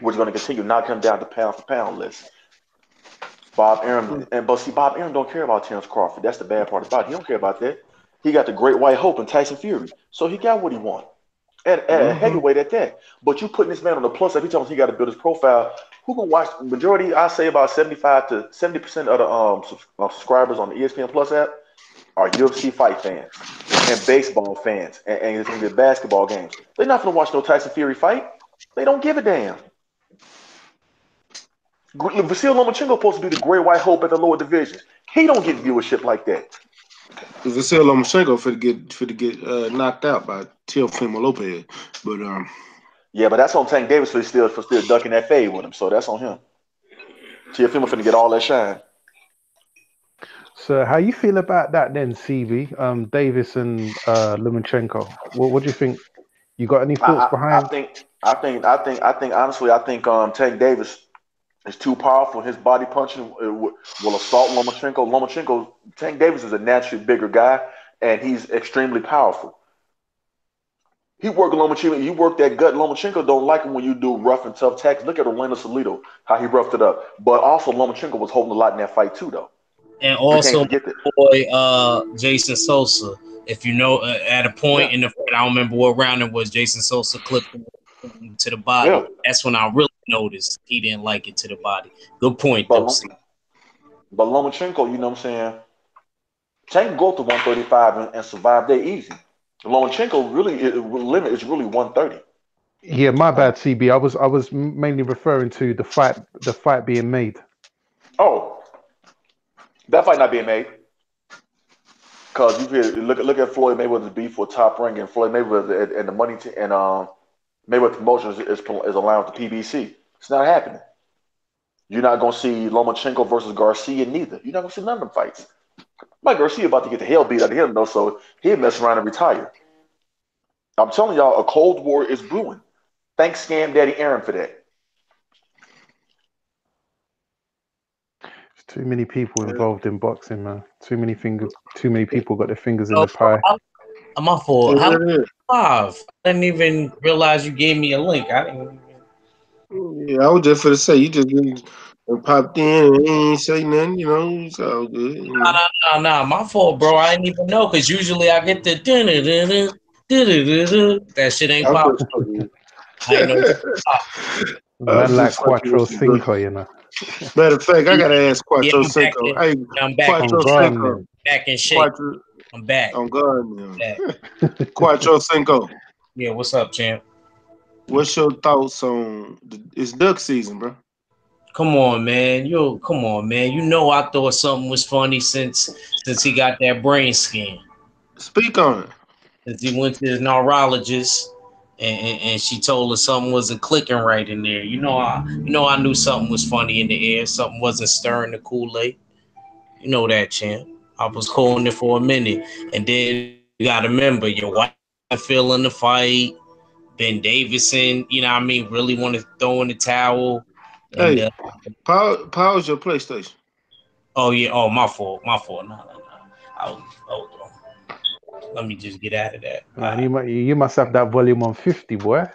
[SPEAKER 3] which is gonna continue knocking him down the pound for pound list. But see, Bob Arum don't care about Terrence Crawford. That's the bad part about it. He don't care about that. He got the Great White Hope and Tyson Fury, so he got what he want at a
[SPEAKER 1] Hmm.
[SPEAKER 3] heavyweight at that. But you putting this man on the plus up, he tells us he got to build his profile. Who gonna watch? Majority, I say about 75 to 70% of the subscribers on the ESPN Plus app are UFC fight fans and baseball fans, and it's gonna be basketball games. They're not gonna watch no Tyson Fury fight. They don't give a damn. Vasil Lomachenko supposed to be the Great White Hope at the lower divisions. He don't get viewership like that.
[SPEAKER 1] Vasyl Lomachenko for to get knocked out by Teofimo Lopez, but
[SPEAKER 3] Yeah, but that's on Tank Davis for still ducking that fade with him. So that's on him. Teofimo finna get all that shine.
[SPEAKER 5] So, how you feel about that then, CB? Davis and Lomachenko. What do you think? You got any thoughts
[SPEAKER 3] I
[SPEAKER 5] behind?
[SPEAKER 3] think honestly, I think Tank Davis is too powerful. His body punching will assault Lomachenko. Tank Davis is a naturally bigger guy, and he's extremely powerful. He worked Lomachenko. You work that gut. Lomachenko don't like him when you do rough and tough tactics. Look at Orlando Salido, how he roughed it up. But also Lomachenko was holding a lot in that fight too, though.
[SPEAKER 6] And
[SPEAKER 3] We can't
[SPEAKER 6] also
[SPEAKER 3] forget that.
[SPEAKER 6] my boy Jason Sosa. If you know, at a point
[SPEAKER 3] Yeah,
[SPEAKER 6] in the fight, I don't remember what round it was. Jason Sosa clipped him to the
[SPEAKER 3] yeah.
[SPEAKER 6] body. That's when I really noticed he didn't like it to the body. Good point, though.
[SPEAKER 3] But but Lomachenko, you know what I'm saying? Tank go to 135 and survive that easy. Lomachenko limit is really 130.
[SPEAKER 5] Yeah, my bad, CB. I was mainly referring to the fight being made.
[SPEAKER 3] Oh, that fight not being made. Because look at Floyd Mayweather's beef with Top Rank and Floyd Mayweather and the money and Mayweather Promotions is allowing the PBC. It's not happening. You're not gonna see Lomachenko versus Garcia neither. You're not gonna see none of them fights. Mike Garcia about to get the hell beat out of him though, so he'll mess around and retire. I'm telling y'all, a Cold War is brewing. Thanks Scam Daddy Aaron for that.
[SPEAKER 5] Too many people
[SPEAKER 1] Yeah.
[SPEAKER 5] involved in boxing, man. Too many people got their fingers in
[SPEAKER 6] Oh,
[SPEAKER 5] the pie.
[SPEAKER 6] I'm my fault. How
[SPEAKER 1] Yeah.
[SPEAKER 6] live? I didn't even realize you gave me a link. I didn't.
[SPEAKER 1] Yeah, I was just for to say you just popped in and ain't say nothing, you know, it's all good, you know.
[SPEAKER 6] Nah. My fault, bro. I didn't even know because usually I get the that shit ain't
[SPEAKER 1] I'm
[SPEAKER 6] pop.
[SPEAKER 1] just fucking
[SPEAKER 6] I ain't know.
[SPEAKER 1] I'm
[SPEAKER 5] Man, like
[SPEAKER 1] just fucking with
[SPEAKER 5] Quattro
[SPEAKER 1] you, bro.
[SPEAKER 5] Cinco, you know.
[SPEAKER 1] Matter of fact, I gotta ask
[SPEAKER 6] Yeah,
[SPEAKER 1] Quattro
[SPEAKER 6] I'm back
[SPEAKER 1] Cinco.
[SPEAKER 6] in.
[SPEAKER 1] Hey,
[SPEAKER 6] I'm back in.
[SPEAKER 5] On
[SPEAKER 1] Quattro
[SPEAKER 5] God,
[SPEAKER 1] Cinco.
[SPEAKER 5] man.
[SPEAKER 6] Back in shape.
[SPEAKER 1] Quattro
[SPEAKER 6] I'm back.
[SPEAKER 1] on God now.
[SPEAKER 6] Back.
[SPEAKER 1] Quattro Cinco.
[SPEAKER 6] Yeah, what's up, champ?
[SPEAKER 1] What's your thoughts on it's duck season, bro?
[SPEAKER 6] Come on, man. Come on, man. You know I thought something was funny since he got that brain scan.
[SPEAKER 1] Speak on it.
[SPEAKER 6] Since he went to his neurologist and she told us something wasn't clicking right in there. I knew something was funny in the air. Something wasn't stirring the Kool-Aid. You know that, champ. I was calling it for a minute. And then you gotta remember your wife feeling the fight. Ben Davison, really want to throw in the towel. And
[SPEAKER 1] Hey, pause your PlayStation.
[SPEAKER 6] oh yeah, oh my fault. No. Hold on. Let me just get out of that.
[SPEAKER 5] Man, you must have that volume on 50, boy.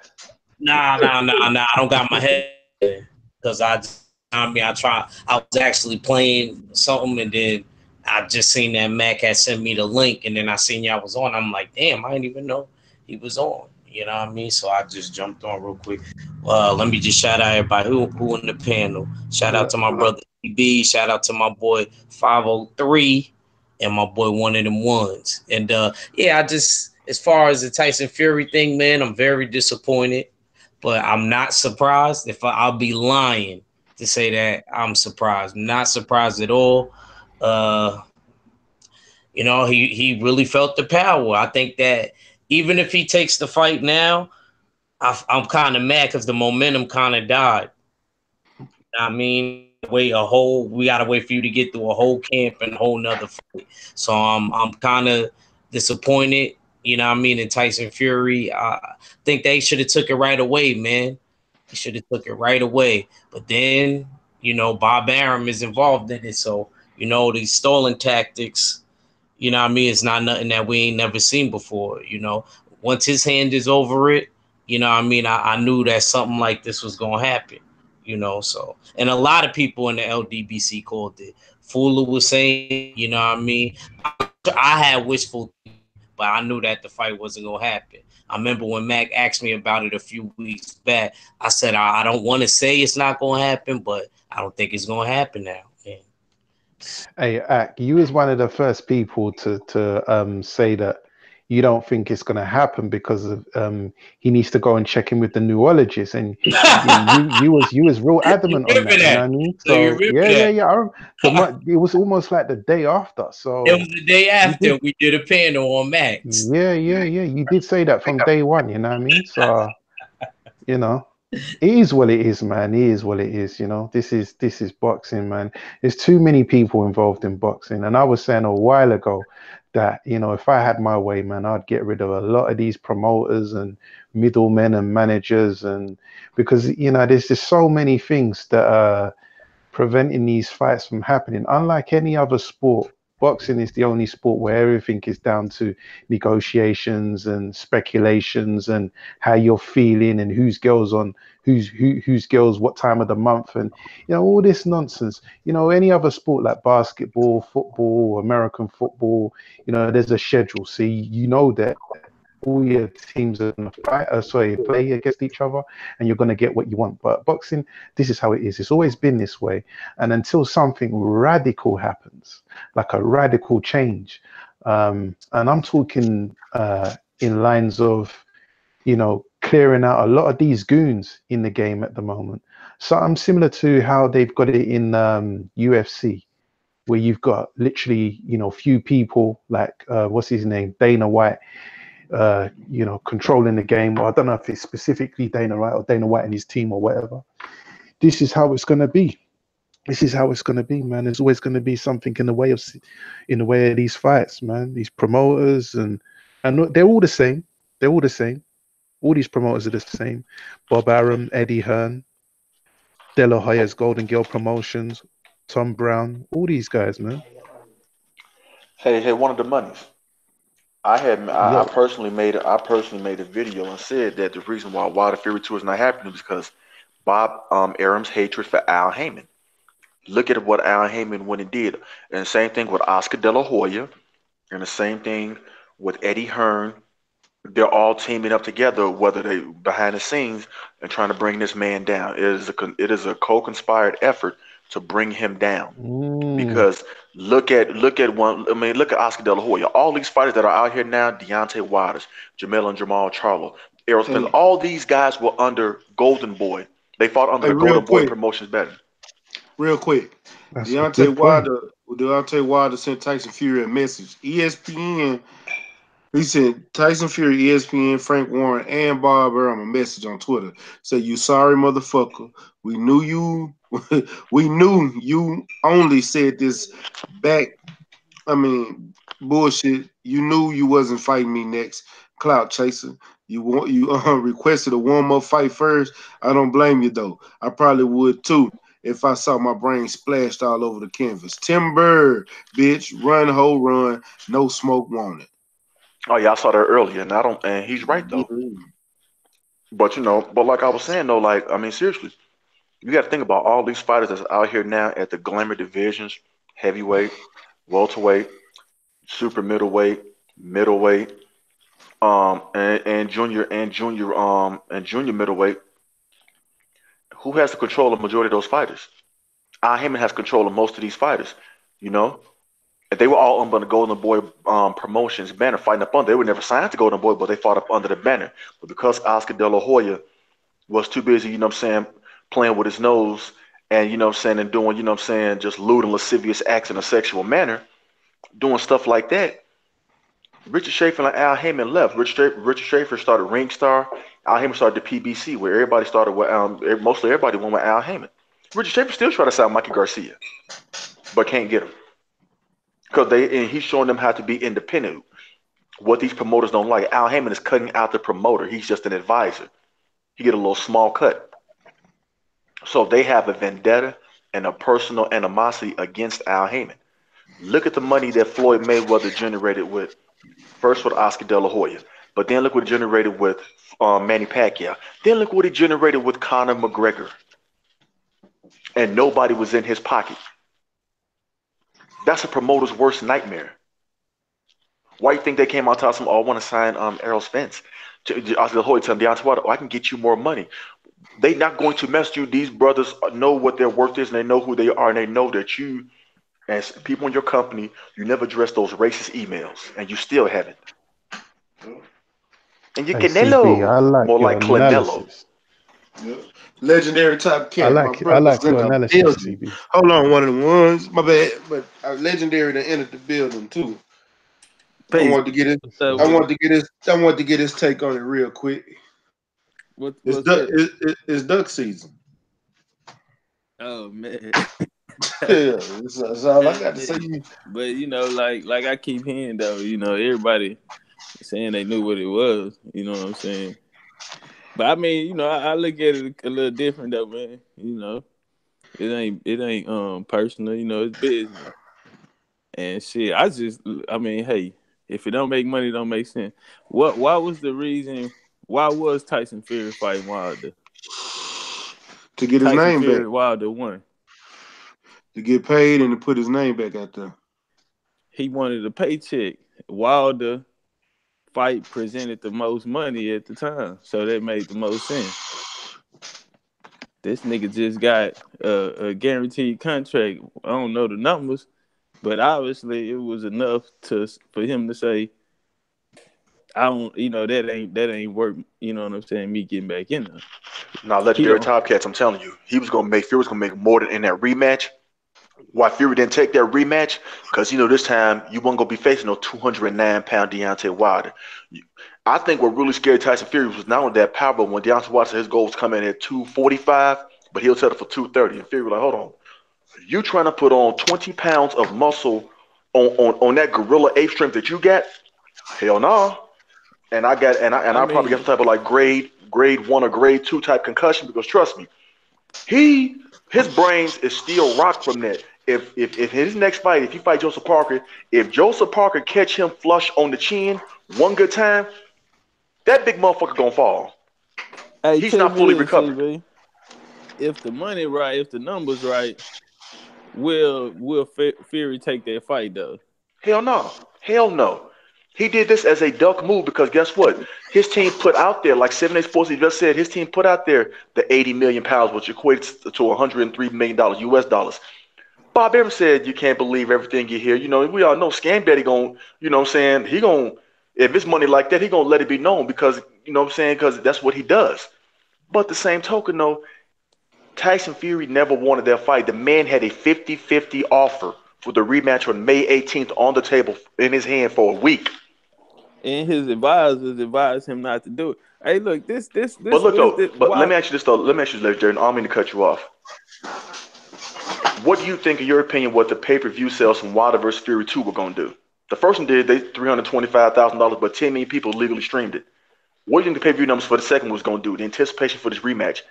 [SPEAKER 6] Nah. I don't got my head because I was actually playing something and then I just seen that Mac had sent me the link and then I seen y'all was on. I'm like, damn, I didn't even know he was on. You know what I mean? So I just jumped on real quick. Let me just shout out everybody who in the panel. Shout out to my brother B. Shout out to my boy 503 and my boy One of Them Ones. And I just as far as the Tyson Fury thing, man, I'm very disappointed. But I'm not surprised. I'll be lying to say that I'm surprised. Not surprised at all. Uh, he really felt the power. I think that even if he takes the fight now, I'm kind of mad because the momentum kind of died. I mean, we gotta wait for you to get through a whole camp and a whole nother fight. So I'm kind of disappointed. You know what I mean? In Tyson Fury, I think they should have took it right away, man. He should have took it right away. But then, Bob Arum is involved in it. So, these stalling tactics, it's not nothing that we ain't never seen before. Once his hand is over it, I knew that something like this was gonna happen. So and a lot of people in the LDBC called it. Fuller was saying, I had wishful thinking, but I knew that the fight wasn't gonna happen. I remember when Mac asked me about it a few weeks back. I said I don't want to say it's not gonna happen, but I don't think it's gonna happen now. Man.
[SPEAKER 5] Hey, Ak, you was one of the first people to say that you don't think it's going to happen because of he needs to go and check in with the neurologist, and you was real
[SPEAKER 6] You
[SPEAKER 5] adamant on
[SPEAKER 6] remember
[SPEAKER 5] that. You know
[SPEAKER 6] that?
[SPEAKER 5] what I mean?
[SPEAKER 6] So you
[SPEAKER 5] So
[SPEAKER 6] remember
[SPEAKER 5] yeah.
[SPEAKER 6] that?
[SPEAKER 5] It was almost like the day after.
[SPEAKER 6] It
[SPEAKER 5] So
[SPEAKER 6] was the day
[SPEAKER 5] you
[SPEAKER 6] after
[SPEAKER 5] did,
[SPEAKER 6] we did a panel on Max.
[SPEAKER 5] yeah. You did say that from day one. You know what I mean? So you know. It is what it is, man. It is what it is. This is boxing, man. There's too many people involved in boxing, and I was saying a while ago that if I had my way, man, I'd get rid of a lot of these promoters and middlemen and managers, and because there's just so many things that are preventing these fights from happening. Unlike any other sport, boxing is the only sport where everything is down to negotiations and speculations and how you're feeling and whose girls what time of the month and all this nonsense. Any other sport like basketball, football, American football, there's a schedule. See, that all your teams are going to play against each other, and you're going to get what you want. But boxing, this is how it is. It's always been this way. And until something radical happens, like a radical change, and I'm talking in lines of, clearing out a lot of these goons in the game at the moment. So I'm similar to how they've got it in UFC, where you've got literally, few people like what's his name, Dana White, controlling the game. Or I don't know if it's specifically Dana White or Dana White and his team or whatever. This is how it's going to be. This is how it's going to be, man. There's always going to be something in the way of these fights, man. These promoters and they're all the same. They're all the same. All these promoters are the same. Bob Arum, Eddie Hearn, De La Hoya's Golden Girl Promotions. Tom Brown, all these guys, man.
[SPEAKER 3] Hey, one of the monies. I
[SPEAKER 5] Look,
[SPEAKER 3] personally made a video and said that the reason why Wilder Fury 2 is not happening is because Bob Arum's hatred for Al Heyman. Look at what Al Heyman went and did. And the same thing with Oscar De La Hoya, and the same thing with Eddie Hearn. They're all teaming up together, whether they behind the scenes and trying to bring this man down. It is a co-conspired effort to bring him down. Because look at Oscar De La Hoya. All these fighters that are out here now, Deontay Wilder, Jamel and Jamal Charlo, Errol Spence, all these guys were under Golden Boy. They fought under the Golden Boy promotions better.
[SPEAKER 1] Real quick.
[SPEAKER 5] that's a good point.
[SPEAKER 1] Deontay Wilder sent Tyson Fury a message. ESPN, he sent Tyson Fury, ESPN, Frank Warren, and Bob Arum a message on Twitter. Say, you sorry motherfucker. We knew you only said this back. Bullshit. You knew you wasn't fighting me next. Clout chaser. You requested a warm-up fight first. I don't blame you though. I probably would too if I saw my brain splashed all over the canvas. Timber, bitch, run, ho, run. No smoke wanted.
[SPEAKER 3] Oh yeah, I saw that earlier, and he's right though. But like I was saying though, seriously, you got to think about all these fighters that's out here now at the glamour divisions: heavyweight, welterweight, super middleweight, and junior middleweight. Who has the control of the majority of those fighters? Al Heyman has control of most of these fighters. And they were all under the Golden Boy promotions banner fighting up under. They were never signed to Golden Boy, but they fought up under the banner. But because Oscar De La Hoya was too busy, playing with his nose and, and doing, just lewd and lascivious acts in a sexual manner, doing stuff like that, Richard Schaefer and Al Heyman left. Richard Schaefer started Ringstar. Al Heyman started the PBC, where everybody started with, mostly everybody went with Al Heyman. Richard Schaefer still trying to sign Mikey Garcia, but can't get him. And he's showing them how to be independent. What these promoters don't like. Al Heyman is cutting out the promoter. He's just an advisor. He get a little small cut. So they have a vendetta and a personal animosity against Al Heyman. Look at the money that Floyd Mayweather generated with Oscar De La Hoya. But then look what he generated with Manny Pacquiao. Then look what he generated with Conor McGregor. And nobody was in his pocket. That's a promoter's worst nightmare. Why do you think they came out to him, I want to sign Errol Spence? Oscar De La Hoya telling Deontay Wilder, I can get you more money. They're not going to mess you. These brothers know what their worth is, and they know who they are, and they know that you, as people in your company, you never address those racist emails, and you still haven't. And you Canelo,
[SPEAKER 5] I like
[SPEAKER 3] more
[SPEAKER 5] your
[SPEAKER 3] like Canelo.
[SPEAKER 1] Yep. Legendary top cat.
[SPEAKER 5] I like your analysis, CB.
[SPEAKER 1] Hold on, one of the ones. My bad, but legendary that entered the building too. I want to get his take on it real quick. It's duck season.
[SPEAKER 7] Oh man.
[SPEAKER 1] Yeah, that's all I got to say.
[SPEAKER 7] But like I keep hearing though, everybody saying they knew what it was. You know what I'm saying? But I mean, I look at it a little different though, man. It ain't personal. It's business. And shit, hey, if it don't make money, it don't make sense. Why was the reason? Why was Tyson Fury fighting Wilder?
[SPEAKER 1] To get his name back.
[SPEAKER 7] Wilder won.
[SPEAKER 1] To get paid and to put his name back out there.
[SPEAKER 7] He wanted a paycheck. Wilder fight presented the most money at the time, so that made the most sense. This nigga just got a guaranteed contract. I don't know the numbers, but obviously it was enough for him to say, I don't, that ain't work. You know what I'm saying? Me getting back in there.
[SPEAKER 3] Now, legendary top cats, I'm telling you, Fury was gonna make more than in that rematch. Why Fury didn't take that rematch? Because this time you weren't gonna be facing no 209-pound Deontay Wilder. I think what really scared Tyson Fury was not only that power, but when Deontay Wilder said his goal was coming in at 245, but he'll settle for 230. And Fury was like, hold on, you trying to put on 20 pounds of muscle on that gorilla ape strength that you got? Hell no. And I probably got some type of like grade 1 or grade 2 type concussion, because trust me, his brains is still rocked from that. if his next fight, if he fight Joseph Parker, if Joseph Parker catch him flush on the chin one good time, that big motherfucker gonna fall.
[SPEAKER 7] Hey,
[SPEAKER 3] He's
[SPEAKER 7] tell
[SPEAKER 3] not
[SPEAKER 7] me
[SPEAKER 3] fully
[SPEAKER 7] this,
[SPEAKER 3] recovered.
[SPEAKER 7] CB. If the money right, if the numbers right, will Fury take that fight though?
[SPEAKER 3] Hell no. Hell no. He did this as a duck move because guess what? His team put out there, like 7 8 Sports he just said, his team put out there the 80 million pounds, which equates to $103 million US dollars. Bob Evans said you can't believe everything you hear. You know, we all know Scam Daddy going, you know what I'm saying? He going, if it's money like that, he going to let it be known because, you know what I'm saying? Because that's what he does. But the same token, though, Tyson Fury never wanted that fight. The man had a 50-50 offer for the rematch on May 18th on the table in his hand for a week.
[SPEAKER 7] And his advisors advised him not to do it. Hey, look, this
[SPEAKER 3] But look
[SPEAKER 7] was
[SPEAKER 3] though,
[SPEAKER 7] the
[SPEAKER 3] but let
[SPEAKER 7] wild.
[SPEAKER 3] me ask you this though. Let me ask you this, Jared. I don't mean to cut you off. What do you think, in your opinion, what the pay-per-view sales from Wilder versus Fury 2 were going to do? The first one did they $325,000, but 10 million people legally streamed it. What do you think the pay-per-view numbers for the second was going to do? The anticipation for this rematch,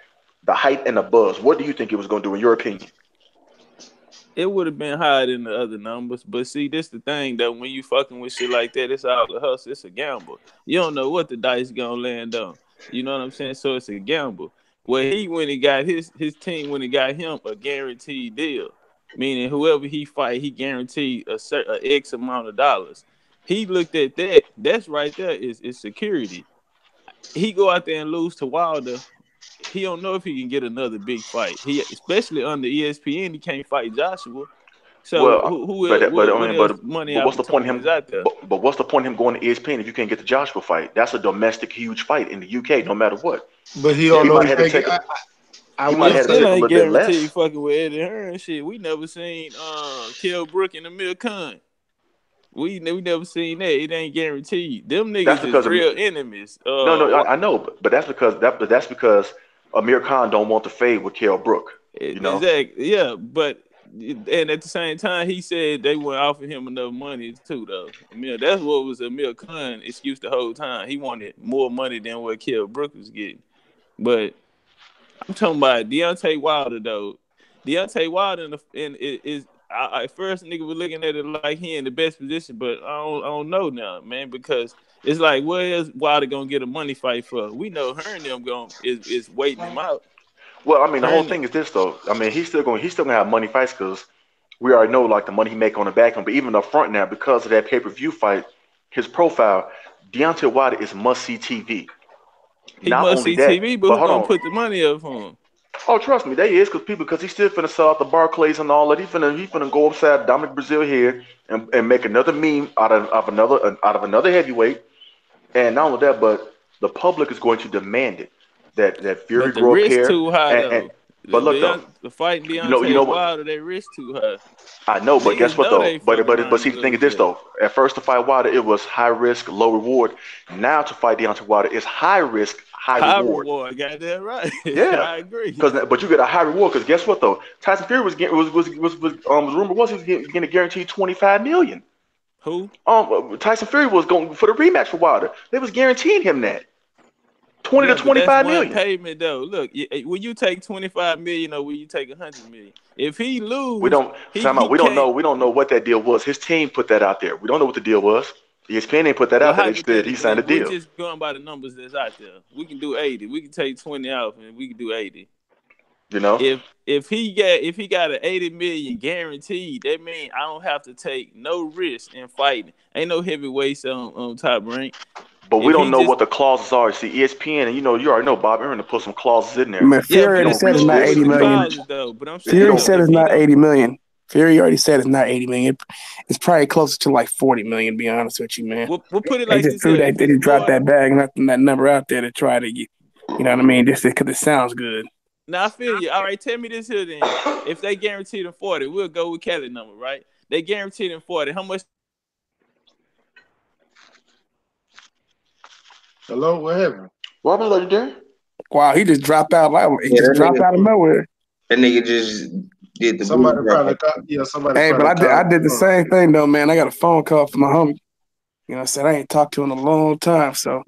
[SPEAKER 3] the hype and the buzz. What do you think it was going to do, in your opinion?
[SPEAKER 7] It would have been higher than the other numbers, but see, this the thing though. When you fucking with shit like that, it's all a hustle. It's a gamble. You don't know what the dice gonna land on. You know what I'm saying? So it's a gamble. Well, he when he got his team when he got him a guaranteed deal, meaning whoever he fight, he guaranteed a X amount of dollars. He looked at that. That's right there is security. He go out there and lose to Wilder. He don't know if he can get another big fight. He especially under ESPN, he can't fight Joshua. So
[SPEAKER 3] Well,
[SPEAKER 7] what else money
[SPEAKER 3] but what's the point of
[SPEAKER 7] opportunities
[SPEAKER 3] him?
[SPEAKER 7] out there?
[SPEAKER 3] But what's the point of him going to ESPN if you can't get the Joshua fight? That's a domestic huge fight in the UK, no matter what.
[SPEAKER 1] But he
[SPEAKER 7] Yeah,
[SPEAKER 1] don't
[SPEAKER 3] He
[SPEAKER 1] know
[SPEAKER 3] might
[SPEAKER 1] he's
[SPEAKER 3] have had to
[SPEAKER 1] making.
[SPEAKER 3] take.
[SPEAKER 1] I
[SPEAKER 3] He might
[SPEAKER 1] will
[SPEAKER 7] it
[SPEAKER 3] have had to
[SPEAKER 1] say,
[SPEAKER 7] still
[SPEAKER 3] take a
[SPEAKER 7] ain't
[SPEAKER 3] little bit
[SPEAKER 7] guaranteed
[SPEAKER 3] less.
[SPEAKER 7] fucking with Eddie Hearn shit. We never seen Kell Brook and Amir Khan. We never seen that. It ain't guaranteed. Them
[SPEAKER 3] That's
[SPEAKER 7] niggas is
[SPEAKER 3] because of,
[SPEAKER 7] real enemies.
[SPEAKER 3] no, I know, but that's because Amir Khan don't want to fade with Kell Brook. You know.
[SPEAKER 7] Exactly. Yeah, but and at the same time, he said they wouldn't offer him enough money too, though. Amir, that's what was Amir Khan excuse the whole time. He wanted more money than what Kell Brook was getting. But I'm talking about Deontay Wilder though. Deontay Wilder is at first nigga was looking at it like he in the best position, but I don't know now, man, because it's like where is Wilder gonna get a money fight for? We know Hearn them is waiting him out.
[SPEAKER 3] Well, I mean, the whole
[SPEAKER 7] Hearn
[SPEAKER 3] thing is this though. I mean, he's still gonna have money fights because we already know like the money he make on the back end, but even up front now because of that pay-per-view fight, his profile, Deontay Wilder is must-see TV.
[SPEAKER 7] he
[SPEAKER 3] Not
[SPEAKER 7] must
[SPEAKER 3] only
[SPEAKER 7] see
[SPEAKER 3] that,
[SPEAKER 7] TV, but
[SPEAKER 3] but
[SPEAKER 7] who
[SPEAKER 3] hold
[SPEAKER 7] gonna
[SPEAKER 3] on.
[SPEAKER 7] put the money up for him?
[SPEAKER 3] Oh, trust me, they is because he's still finna sell out the Barclays and all that. He finna go upside Dominic Brazil here and make another meme out of another heavyweight. And not only that, but the public is going to demand it. That Fury
[SPEAKER 7] But the
[SPEAKER 3] grow up
[SPEAKER 7] risk
[SPEAKER 3] here
[SPEAKER 7] too high
[SPEAKER 3] and
[SPEAKER 7] though.
[SPEAKER 3] but look though,
[SPEAKER 7] The fighting
[SPEAKER 3] you know
[SPEAKER 7] Deontay
[SPEAKER 3] what?
[SPEAKER 7] Wilder, they risk too high.
[SPEAKER 3] I know, but guess
[SPEAKER 7] Niggas
[SPEAKER 3] what
[SPEAKER 7] know
[SPEAKER 3] though?
[SPEAKER 7] they
[SPEAKER 3] But
[SPEAKER 7] fuck
[SPEAKER 3] but
[SPEAKER 7] around
[SPEAKER 3] see,
[SPEAKER 7] and
[SPEAKER 3] the thing is
[SPEAKER 7] lose
[SPEAKER 3] this
[SPEAKER 7] that.
[SPEAKER 3] though. At first to fight Wilder, it was high risk, low reward. Now to fight Deontay Wilder is high risk, high
[SPEAKER 7] High
[SPEAKER 3] reward.
[SPEAKER 7] reward, got that right.
[SPEAKER 3] Yeah,
[SPEAKER 7] I agree.
[SPEAKER 3] but you get a high reward because guess what though? Tyson Fury was getting was rumor was he was getting a guaranteed 25 million.
[SPEAKER 7] Who?
[SPEAKER 3] Tyson Fury was going for the rematch for Wilder. They was guaranteeing him that 20 to
[SPEAKER 7] Yeah, but that's
[SPEAKER 3] 25
[SPEAKER 7] one
[SPEAKER 3] million.
[SPEAKER 7] payment though. Look, when you take 25 million or when you take 100 million, if he
[SPEAKER 3] We
[SPEAKER 7] lose,
[SPEAKER 3] don't time
[SPEAKER 7] he
[SPEAKER 3] out.
[SPEAKER 7] can't.
[SPEAKER 3] We don't know what that deal was. His team put that out there. We don't know what the deal was. ESPN ain't put that
[SPEAKER 7] Well,
[SPEAKER 3] out there. They said he signed
[SPEAKER 7] hypothetically,
[SPEAKER 3] a
[SPEAKER 7] we're
[SPEAKER 3] deal.
[SPEAKER 7] just going by the numbers that's out there. We can do 80. We can take 20 off, and we can do 80.
[SPEAKER 3] You know.
[SPEAKER 7] If he got an 80 million guaranteed, that means I don't have to take no risk in fighting. Ain't no heavyweights on top rank.
[SPEAKER 3] But we
[SPEAKER 7] If
[SPEAKER 3] don't
[SPEAKER 7] he
[SPEAKER 3] know
[SPEAKER 7] just
[SPEAKER 3] what the clauses are. See, ESPN, and you already know Bob Aaron to put some clauses in there.
[SPEAKER 2] Man,
[SPEAKER 7] yeah,
[SPEAKER 2] Fury
[SPEAKER 3] If you
[SPEAKER 7] but
[SPEAKER 2] already
[SPEAKER 3] don't
[SPEAKER 7] it's
[SPEAKER 2] said it's
[SPEAKER 3] reach
[SPEAKER 2] not
[SPEAKER 7] cool with
[SPEAKER 3] this,
[SPEAKER 2] 80
[SPEAKER 7] the
[SPEAKER 3] if you don't
[SPEAKER 2] million.
[SPEAKER 3] reach,
[SPEAKER 7] causes though. But I'm
[SPEAKER 3] if you
[SPEAKER 2] Fury
[SPEAKER 7] saying
[SPEAKER 3] don't,
[SPEAKER 2] said
[SPEAKER 7] if
[SPEAKER 2] it's
[SPEAKER 7] he
[SPEAKER 2] not
[SPEAKER 7] don't,
[SPEAKER 2] 80 million. Fury already said it's not 80 million. It's probably closer to like 40 million, to be honest with you, man.
[SPEAKER 7] we'll put it
[SPEAKER 2] They
[SPEAKER 7] like
[SPEAKER 2] just
[SPEAKER 7] this
[SPEAKER 2] threw
[SPEAKER 7] here.
[SPEAKER 2] that,
[SPEAKER 7] If
[SPEAKER 2] they
[SPEAKER 7] it's
[SPEAKER 2] just dropped
[SPEAKER 7] more,
[SPEAKER 2] that bag and left that number out there to try to get, you know what I mean? Just because it sounds good.
[SPEAKER 7] now I feel you. All right, tell me this here then. If they guaranteed him 40, we'll go with Kelly number, right? They guaranteed him 40. How much?
[SPEAKER 1] hello, what happened?
[SPEAKER 3] what happened, legendary?
[SPEAKER 2] Wow, he just dropped out. Like, he
[SPEAKER 6] Yeah,
[SPEAKER 2] just dropped out of nowhere.
[SPEAKER 6] that nigga just did the
[SPEAKER 1] Somebody
[SPEAKER 6] booty
[SPEAKER 1] probably
[SPEAKER 6] call.
[SPEAKER 1] called. Yeah, somebody
[SPEAKER 2] Hey, but
[SPEAKER 1] probably
[SPEAKER 2] I
[SPEAKER 1] called.
[SPEAKER 2] did the same thing, though, man. I got a phone call from my homie. You know, I said I ain't talked to him in a long time, so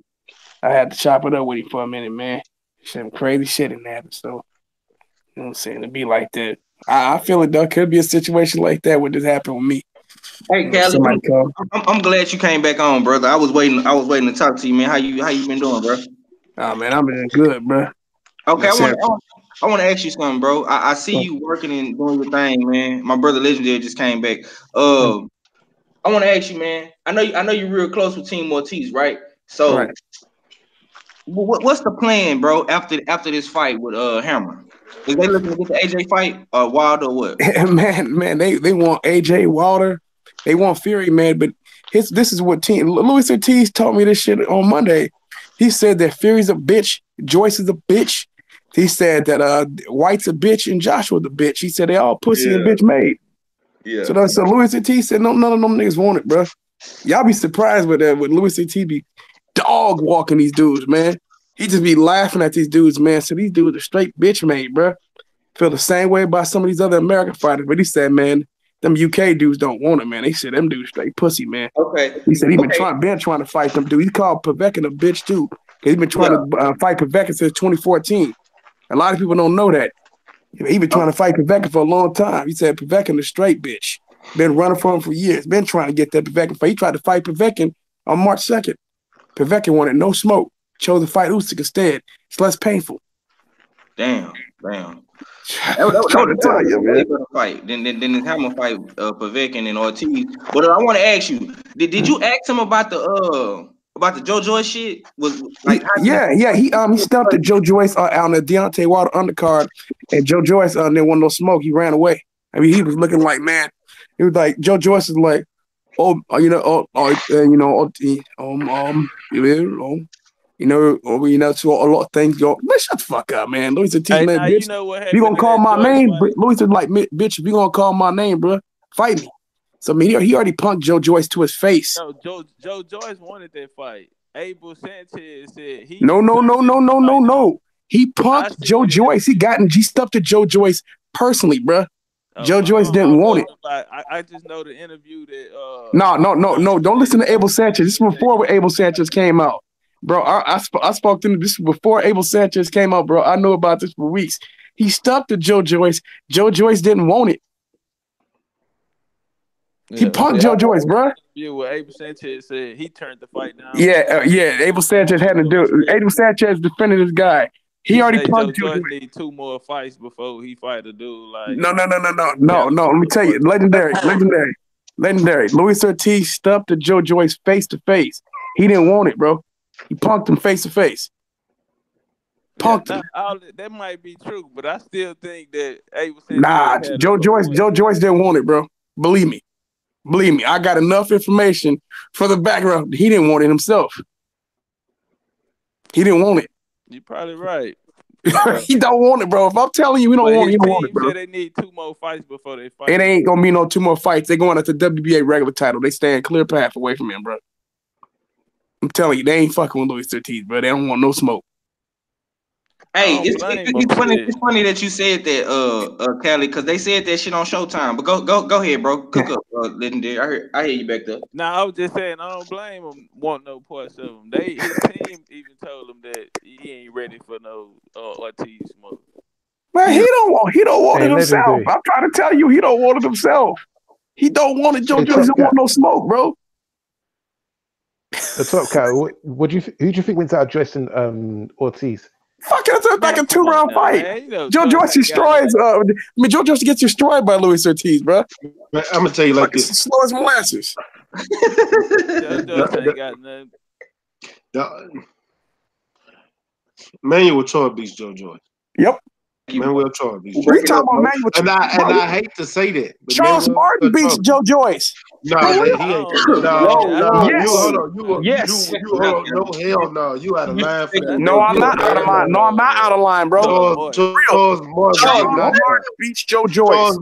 [SPEAKER 2] I had to chop it up with him for a minute, man. Some crazy shit in there. So, you know what I'm saying? It'd be like that. I feel it though. Could be a situation like that would just happen with me.
[SPEAKER 4] Hey, Callie, I'm glad you came back on, brother. I was waiting to talk to you, man. How you been doing, bro?
[SPEAKER 2] Oh man, I'm doing good, bro.
[SPEAKER 4] Okay, I want to ask you something, bro. I see you working and doing your thing, man. My brother Legendary just came back. I want to ask you, man. I know you're real close with Team Ortiz, right? So,
[SPEAKER 2] Right.
[SPEAKER 4] what's the plan, bro? After this fight with Hammer, is they looking to get the AJ fight or Wilder or what?
[SPEAKER 2] man, they want AJ Wilder, they want Fury, man. But this is what Luis Ortiz told me this shit on Monday. He said that Fury's a bitch, Joyce is a bitch. He said that White's a bitch and Joshua's a bitch. He said they all pussy and bitch made.
[SPEAKER 4] Yeah.
[SPEAKER 2] So Luis Ortiz said none of them niggas want it, bro. Y'all be surprised with that. With Luis Ortiz be dog walking these dudes, man. He just be laughing at these dudes, man. So these dudes are straight bitch made, bro. Feel the same way about some of these other American fighters, but he said, man, them UK dudes don't want it, man. They said them dudes straight pussy, man.
[SPEAKER 4] Okay.
[SPEAKER 2] He said he been trying to fight them dudes. He called Povetkin a bitch too. He's been trying to fight Povetkin since 2014. A lot of people don't know that. He been trying to fight Povetkin for a long time. He said Povetkin a straight bitch. Been running for him for years. Been trying to get that Povetkin fight. He tried to fight Povetkin on March 2nd. Povetkin wanted no smoke. Chose to fight Usyk instead. It's less painful.
[SPEAKER 4] Damn. That tell you, man. Fight. Then the Hammer fight Povetkin and Ortiz. But I want to ask you, did you ask him about the Joe Joyce shit? Was like
[SPEAKER 2] he stopped at Joe Joyce on the Deontay Wilder undercard, and Joe Joyce didn't want no smoke. He ran away. I mean, he was looking like, man. He was like, Joe Joyce is like, so a lot of things go. Man, shut the fuck up, man. Louis a team, man, bitch.
[SPEAKER 7] You know what
[SPEAKER 2] if you gonna call my name, Louis is like, bitch. If you gonna call my name, bro, fight me. So I mean, he already punked Joe Joyce to his face.
[SPEAKER 7] No, Joe Joyce wanted that fight. Abel Sanchez said he.
[SPEAKER 2] No. He punked Joe Joyce. He stuffed to Joe Joyce personally, bro. Joe Joyce didn't want it.
[SPEAKER 7] I just know the interview that.
[SPEAKER 2] No. Don't listen to Abel Sanchez. This is before Abel Sanchez came out. Bro, I spoke to him this before Abel Sanchez came out, bro. I knew about this for weeks. He stuck to Joe Joyce. Joe Joyce didn't want it. He punked Joe Joyce, bro.
[SPEAKER 7] Yeah, what Abel Sanchez said, he turned the fight down.
[SPEAKER 2] Yeah. Abel Sanchez had to do it. Abel Sanchez defended this guy. He already punked
[SPEAKER 7] Joe Joyce. Need 2 more fights before he fight a dude like.
[SPEAKER 2] No. Let me tell you, legendary. Luis Ortiz stuffed to Joe Joyce face to face. He didn't want it, bro. He punked him face to face. Punked him.
[SPEAKER 7] That might be true, but I still think that Abel
[SPEAKER 2] Sanchez. Joe Joyce didn't want it, bro. Believe me. I got enough information for the background. He didn't want it himself. He didn't want it.
[SPEAKER 7] You're probably right.
[SPEAKER 2] He don't want it, bro. If I'm telling you, he don't want it, bro.
[SPEAKER 7] They need 2 more fights before they fight.
[SPEAKER 2] It ain't gonna be no 2 more fights. They going at the WBA regular title. They stand clear path away from him, bro. I'm telling you, they ain't fucking with Luis Ortiz, bro. They don't want no smoke.
[SPEAKER 4] Hey, it's funny that you said that, Callie, because they said that shit on Showtime. But go ahead, bro. Cook up, Legendary. I hear you back there.
[SPEAKER 7] I was just saying, I don't blame him. Want no parts of him. His team even told him that he ain't ready for no Ortiz smoke.
[SPEAKER 2] Man, he don't want it himself. I'm trying to tell you, he don't want it himself. He don't want it. Joe Joyce don't want no smoke, bro.
[SPEAKER 5] The top guy. Who do you think wins out of Joyce and Ortiz?
[SPEAKER 2] Fuck it, it's like a 2-round fight. Man, Joe Joyce destroys. Joe Joyce gets destroyed by Luis Ortiz, bro.
[SPEAKER 1] Man, I'm gonna tell you like this:
[SPEAKER 2] slow as molasses.
[SPEAKER 1] Manuel Charles beats Joe Joyce.
[SPEAKER 2] Yep.
[SPEAKER 1] Manuel Charles beats Joe
[SPEAKER 2] Joyce. Talking about Manuel
[SPEAKER 1] and I hate to say that, but
[SPEAKER 2] Charles Martin beats Joe Joyce.
[SPEAKER 1] No, he ain't. No.
[SPEAKER 2] Yes.
[SPEAKER 1] Yes. You hold on. No, hell no. You out of line for that.
[SPEAKER 2] No, I'm not out of line. No, I'm not out of line, bro.
[SPEAKER 1] Charles Martin
[SPEAKER 2] beats Joe Joyce.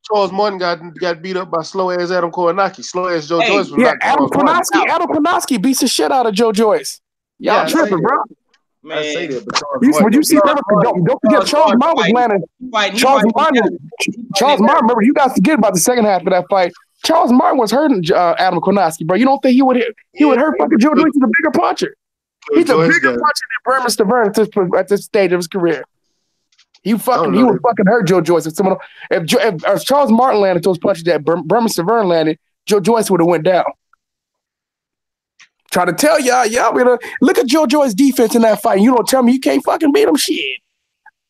[SPEAKER 1] Charles Martin got beat up by slow ass Adam Kownacki. Slow ass Joe Joyce.
[SPEAKER 2] Adam Kownacki beats the shit out of Joe Joyce. Y'all tripping, bro.
[SPEAKER 1] Man. I say that, but
[SPEAKER 2] would you see that? Don't forget Charles Martin was landing. Charles Martin, remember, you guys forget about the second half of that fight. Charles Martin was hurting Adam Kownacki, bro. You don't think he would hurt fucking Joe Joyce? He's a bigger puncher. He's a bigger puncher than Berman Stavern at this stage of his career. He would fucking hurt Joe Joyce. If Charles Martin landed those punches that Berman Severn landed, Joe Joyce would have went down. Try to tell y'all, look at Joe Joyce's defense in that fight. You don't tell me you can't fucking beat him. Shit.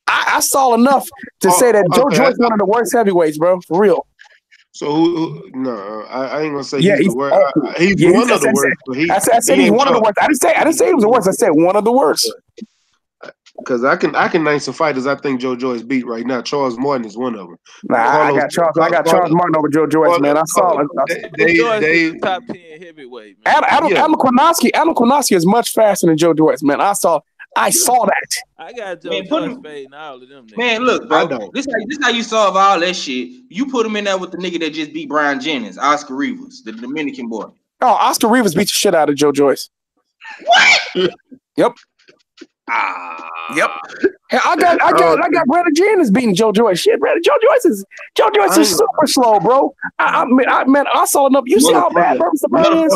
[SPEAKER 2] I saw enough to say that Joe Joyce is one of the worst heavyweights, bro. For real.
[SPEAKER 1] So no, I ain't gonna say he's the worst. He's one of the worst.
[SPEAKER 2] I said he's one of the worst. I didn't say he was the worst. I said one of the worst.
[SPEAKER 1] Because I can name some fighters I think Joe Joyce beat right now. Charles Martin is one of them.
[SPEAKER 2] I got Charles Martin over Joe Joyce, man. I saw it.
[SPEAKER 7] They top 10 heavyweight, man.
[SPEAKER 2] Adam Kownacki is much faster than Joe Joyce, man. I saw that.
[SPEAKER 7] I got Joe Joyce fading all of them.
[SPEAKER 4] Man, look, bro. This how you solve all that shit. You put him in there with the nigga that just beat Brian Jennings, Oscar Rivas, the Dominican boy.
[SPEAKER 2] Oh, Oscar Rivas beat the shit out of Joe Joyce.
[SPEAKER 4] What?
[SPEAKER 2] Yep. Yep. Hey, I got Brandon Jennings beating Joe Joyce. Shit, Brandon. Joe Joyce is super slow, bro. I saw enough. You see how bad Berman is?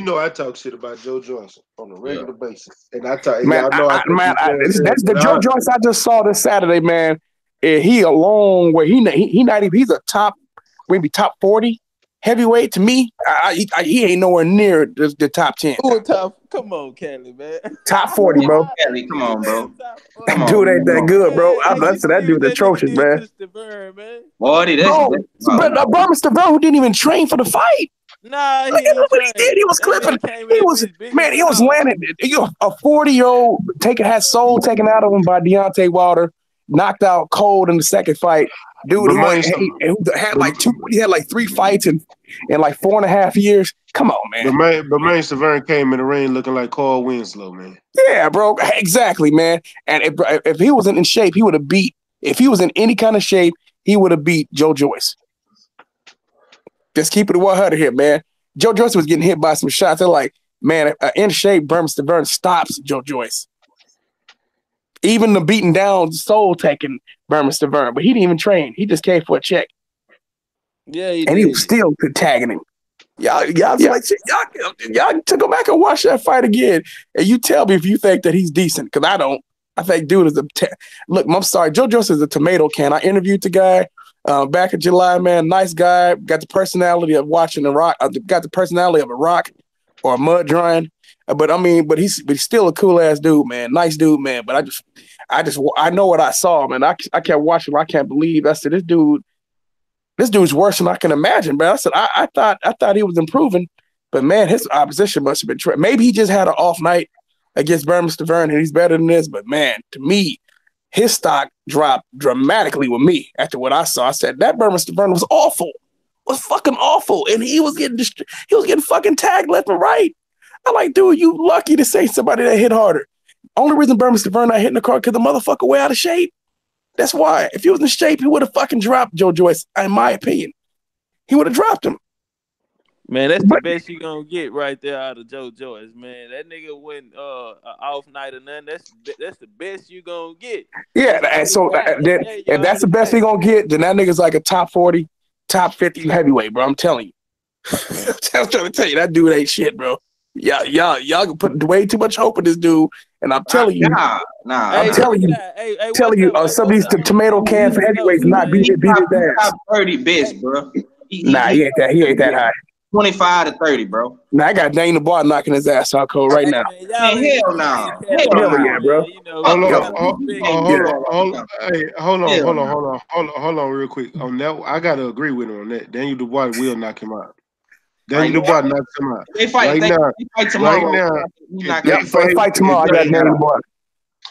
[SPEAKER 1] I talk shit about Joe Joyce on a regular basis, and I talk.
[SPEAKER 2] That's the Joe Joyce I just saw this Saturday, man. He a long way. He's a top 40 heavyweight to me. He ain't nowhere near the top 10.
[SPEAKER 7] Come on, Kelly, man.
[SPEAKER 2] Top 40, bro.
[SPEAKER 4] Kelly, come on, bro.
[SPEAKER 2] That dude ain't that good, bro. That dude's atrocious, man. But Berman Severn, who didn't even train for the fight.
[SPEAKER 7] Nah,
[SPEAKER 2] look at what he did. He was clipping. He was landing. A 40-year-old had soul taken out of him by Deontay Wilder, knocked out cold in the second fight. Dude, he had like 3 fights in like 4.5 years. Come on, man.
[SPEAKER 1] Berman Severn came in the ring looking like Carl Winslow, man.
[SPEAKER 2] Yeah, bro. Exactly, man. And if he wasn't in shape, he would have beat. If he was in any kind of shape, he would have beat Joe Joyce. Just keep it 100 here, man. Joe Joyce was getting hit by some shots. They're like, man, in shape, Berman Severn stops Joe Joyce. Even the beaten down, soul taking Berman Severn, but he didn't even train. He just came for a check.
[SPEAKER 7] Yeah,
[SPEAKER 2] he was still tagging him. Y'all to go back and watch that fight again, and you tell me if you think that he's decent, because I don't. I think dude is look. I'm sorry, Joe Joyce is a tomato can. I interviewed the guy back in July, man. Nice guy, got the personality of watching the rock. Got the personality of a rock or a mud drawing. But he's still a cool ass dude, man. Nice dude, man. But I know what I saw, man. I kept watching him. I can't believe. I said, this dude's worse than I can imagine, man. I said, I thought he was improving, but man, his opposition must have been maybe he just had an off night against Berman Severn and he's better than this. But man, to me, his stock dropped dramatically with me after what I saw. I said that Berman Severn was awful, was fucking awful, and he was getting fucking tagged left and right. I'm like, dude, you lucky to say somebody that hit harder. Only reason Berman Severn not hitting the car because the motherfucker way out of shape. That's why. If he was in shape, he would have fucking dropped Joe Joyce, in my opinion. He would have dropped him.
[SPEAKER 7] Man, that's the best you gonna get right there out of Joe Joyce, man. That nigga went off night or nothing. That's the best you gonna get.
[SPEAKER 2] Yeah, and so if that's the best he gonna get, then that nigga's like a top 40, top 50 heavyweight, bro. I'm telling you. I'm trying to tell you, that dude ain't shit, bro. Y'all can put way too much hope in this dude, and I'm telling you, I'm telling you, some of these tomato cans for heavyweights not beat his ass.
[SPEAKER 4] Top 30 best, bro.
[SPEAKER 2] He ain't that high.
[SPEAKER 4] 25 to 30, bro.
[SPEAKER 2] Now I got Daniel Boy knocking his ass out cold right now.
[SPEAKER 4] Man, hell no.
[SPEAKER 2] Hell yeah, bro.
[SPEAKER 1] Hold on, real quick. On that, I gotta agree with him on that. Daniel Dubois will knock him out. Daniel Dubois knocks him out.
[SPEAKER 4] They fight tomorrow.
[SPEAKER 2] Fight tomorrow. I got Daniel Dubois.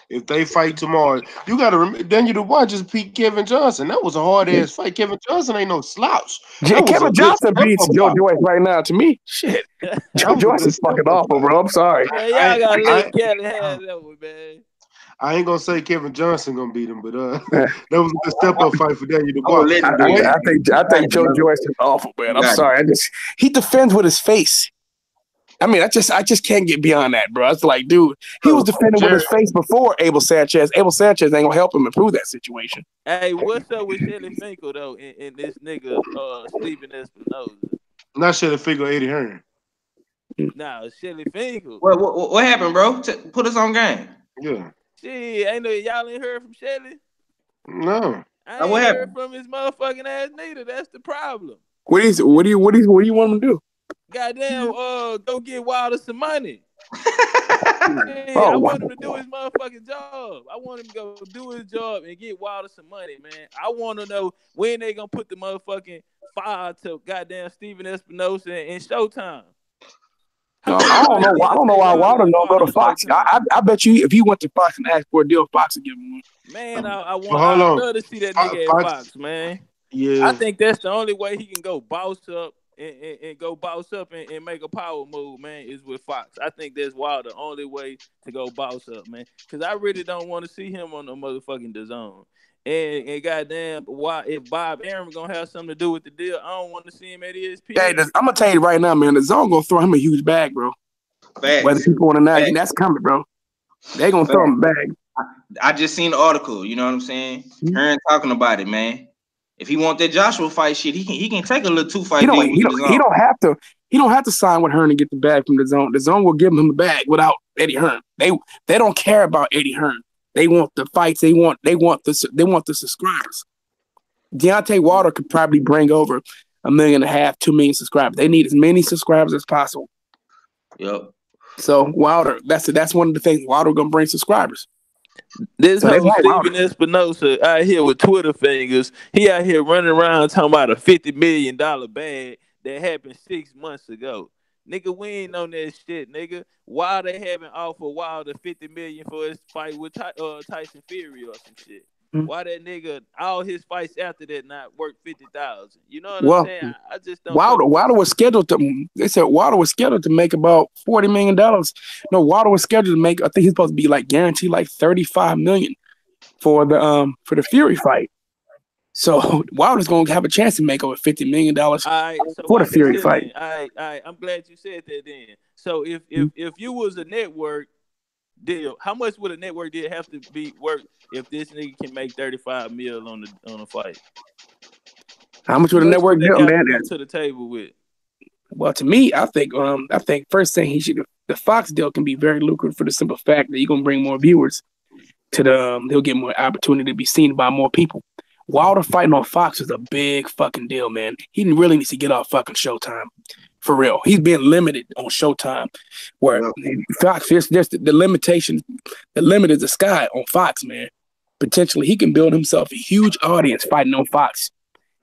[SPEAKER 1] If they fight tomorrow, you got to remember, Daniel Dubois just beat Kevin Johnson. That was a hard-ass fight. Kevin Johnson ain't no slouch.
[SPEAKER 2] Kevin Johnson beats Joe Joyce right now to me. Shit. Joe Joyce is fucking awful, bro. I'm sorry.
[SPEAKER 7] Y'all got to let Kelly have that one, man.
[SPEAKER 1] I ain't going to say Kevin Johnson going to beat him, but that was a step-up fight for Daniel Dubois.
[SPEAKER 2] I think Joe Joyce is awful, man. I'm sorry. He defends with his face. I mean, I just can't get beyond that, bro. It's like, dude, he was defending with his face before Abel Sanchez. Abel Sanchez ain't gonna help him improve that situation.
[SPEAKER 7] Hey, what's up with Shelly Finkel though? In this nigga Stephen Espinoza?
[SPEAKER 1] Not Shelly Finkel, Eddie Hearn.
[SPEAKER 7] Nah, Shelly Finkel.
[SPEAKER 4] What happened, bro? Put us on game.
[SPEAKER 1] Yeah.
[SPEAKER 7] Shit, ain't no y'all ain't heard from Shelly.
[SPEAKER 1] No.
[SPEAKER 7] I ain't heard from his motherfucking ass neither. That's the problem.
[SPEAKER 2] What do you want him to do?
[SPEAKER 7] Goddamn, go get Wilder some money. Yeah, I
[SPEAKER 2] Oh,
[SPEAKER 7] want him to do his motherfucking job. I want him to go do his job and get Wilder some money, man. I want to know when they gonna put the motherfucking fire to goddamn Steven Espinosa and Showtime.
[SPEAKER 2] I don't know. I don't know why Wilder don't go to Fox. I bet you if he went to Fox and asked for a deal, Fox would give him one.
[SPEAKER 7] Man, I'd love to see that nigga at Fox, man.
[SPEAKER 1] Yeah.
[SPEAKER 7] I think that's the only way he can go boss up and go boss up and make a power move, man, is with Fox. I think that's Wilder the only way to go boss up, man. Because I really don't want to see him on the motherfucking DAZN. And goddamn, why if Bob Arum gonna have something to do with the deal, I don't want to see him at ESPN.
[SPEAKER 2] Hey, I'm gonna tell you right now, man. The DAZN gonna throw him a huge bag, bro.
[SPEAKER 8] Facts.
[SPEAKER 2] Whether people want to not, that's coming, bro. They gonna throw him a bag.
[SPEAKER 8] I just seen the article. You know what I'm saying? Hearn talking about it, man. If he want that Joshua fight shit, he can take a little 2-fight deal.
[SPEAKER 2] He don't have to sign with Hearn to get the bag from the DAZN. The DAZN will give him the bag without Eddie Hearn. They don't care about Eddie Hearn. They want the fights. They want the subscribers. Deontay Wilder could probably bring over 1.5 million, 2 million subscribers. They need as many subscribers as possible.
[SPEAKER 8] Yep.
[SPEAKER 2] So Wilder, that's one of the things. Wilder gonna bring subscribers.
[SPEAKER 7] This whole Steven Espinosa out here with Twitter fingers, he out here running around talking about a $50 million bag that happened 6 months ago. Nigga, we ain't on that shit, nigga. Why they haven't offered Wilder $50 million for his fight with Tyson Fury or some shit? Why that nigga, all his fights after that not worth 50,000? You know what I'm saying? I just don't.
[SPEAKER 2] Wilder was scheduled to. They said Wilder was scheduled to make about $40 million. No, Wilder was scheduled to make. I think he's supposed to be like guaranteed like $35 million for the Fury fight. So Wilder's gonna have a chance to make over $50 million for the Fury fight.
[SPEAKER 7] All right, I'm glad you said that. Then, so if you was a network deal, how much would a network deal have to be worth if this nigga can make 35 mil on the fight?
[SPEAKER 2] How much would a network deal, man,
[SPEAKER 7] come to the table with?
[SPEAKER 2] Well, to me, I think first thing the Fox deal can be very lucrative for the simple fact that you're gonna bring more viewers to he'll get more opportunity to be seen by more people. Wilder fighting on Fox is a big fucking deal, man. He really needs to get off fucking Showtime. For real. He's being limited on Showtime. Where Fox, there's the limitation, the limit is the sky on Fox, man. Potentially, he can build himself a huge audience fighting on Fox.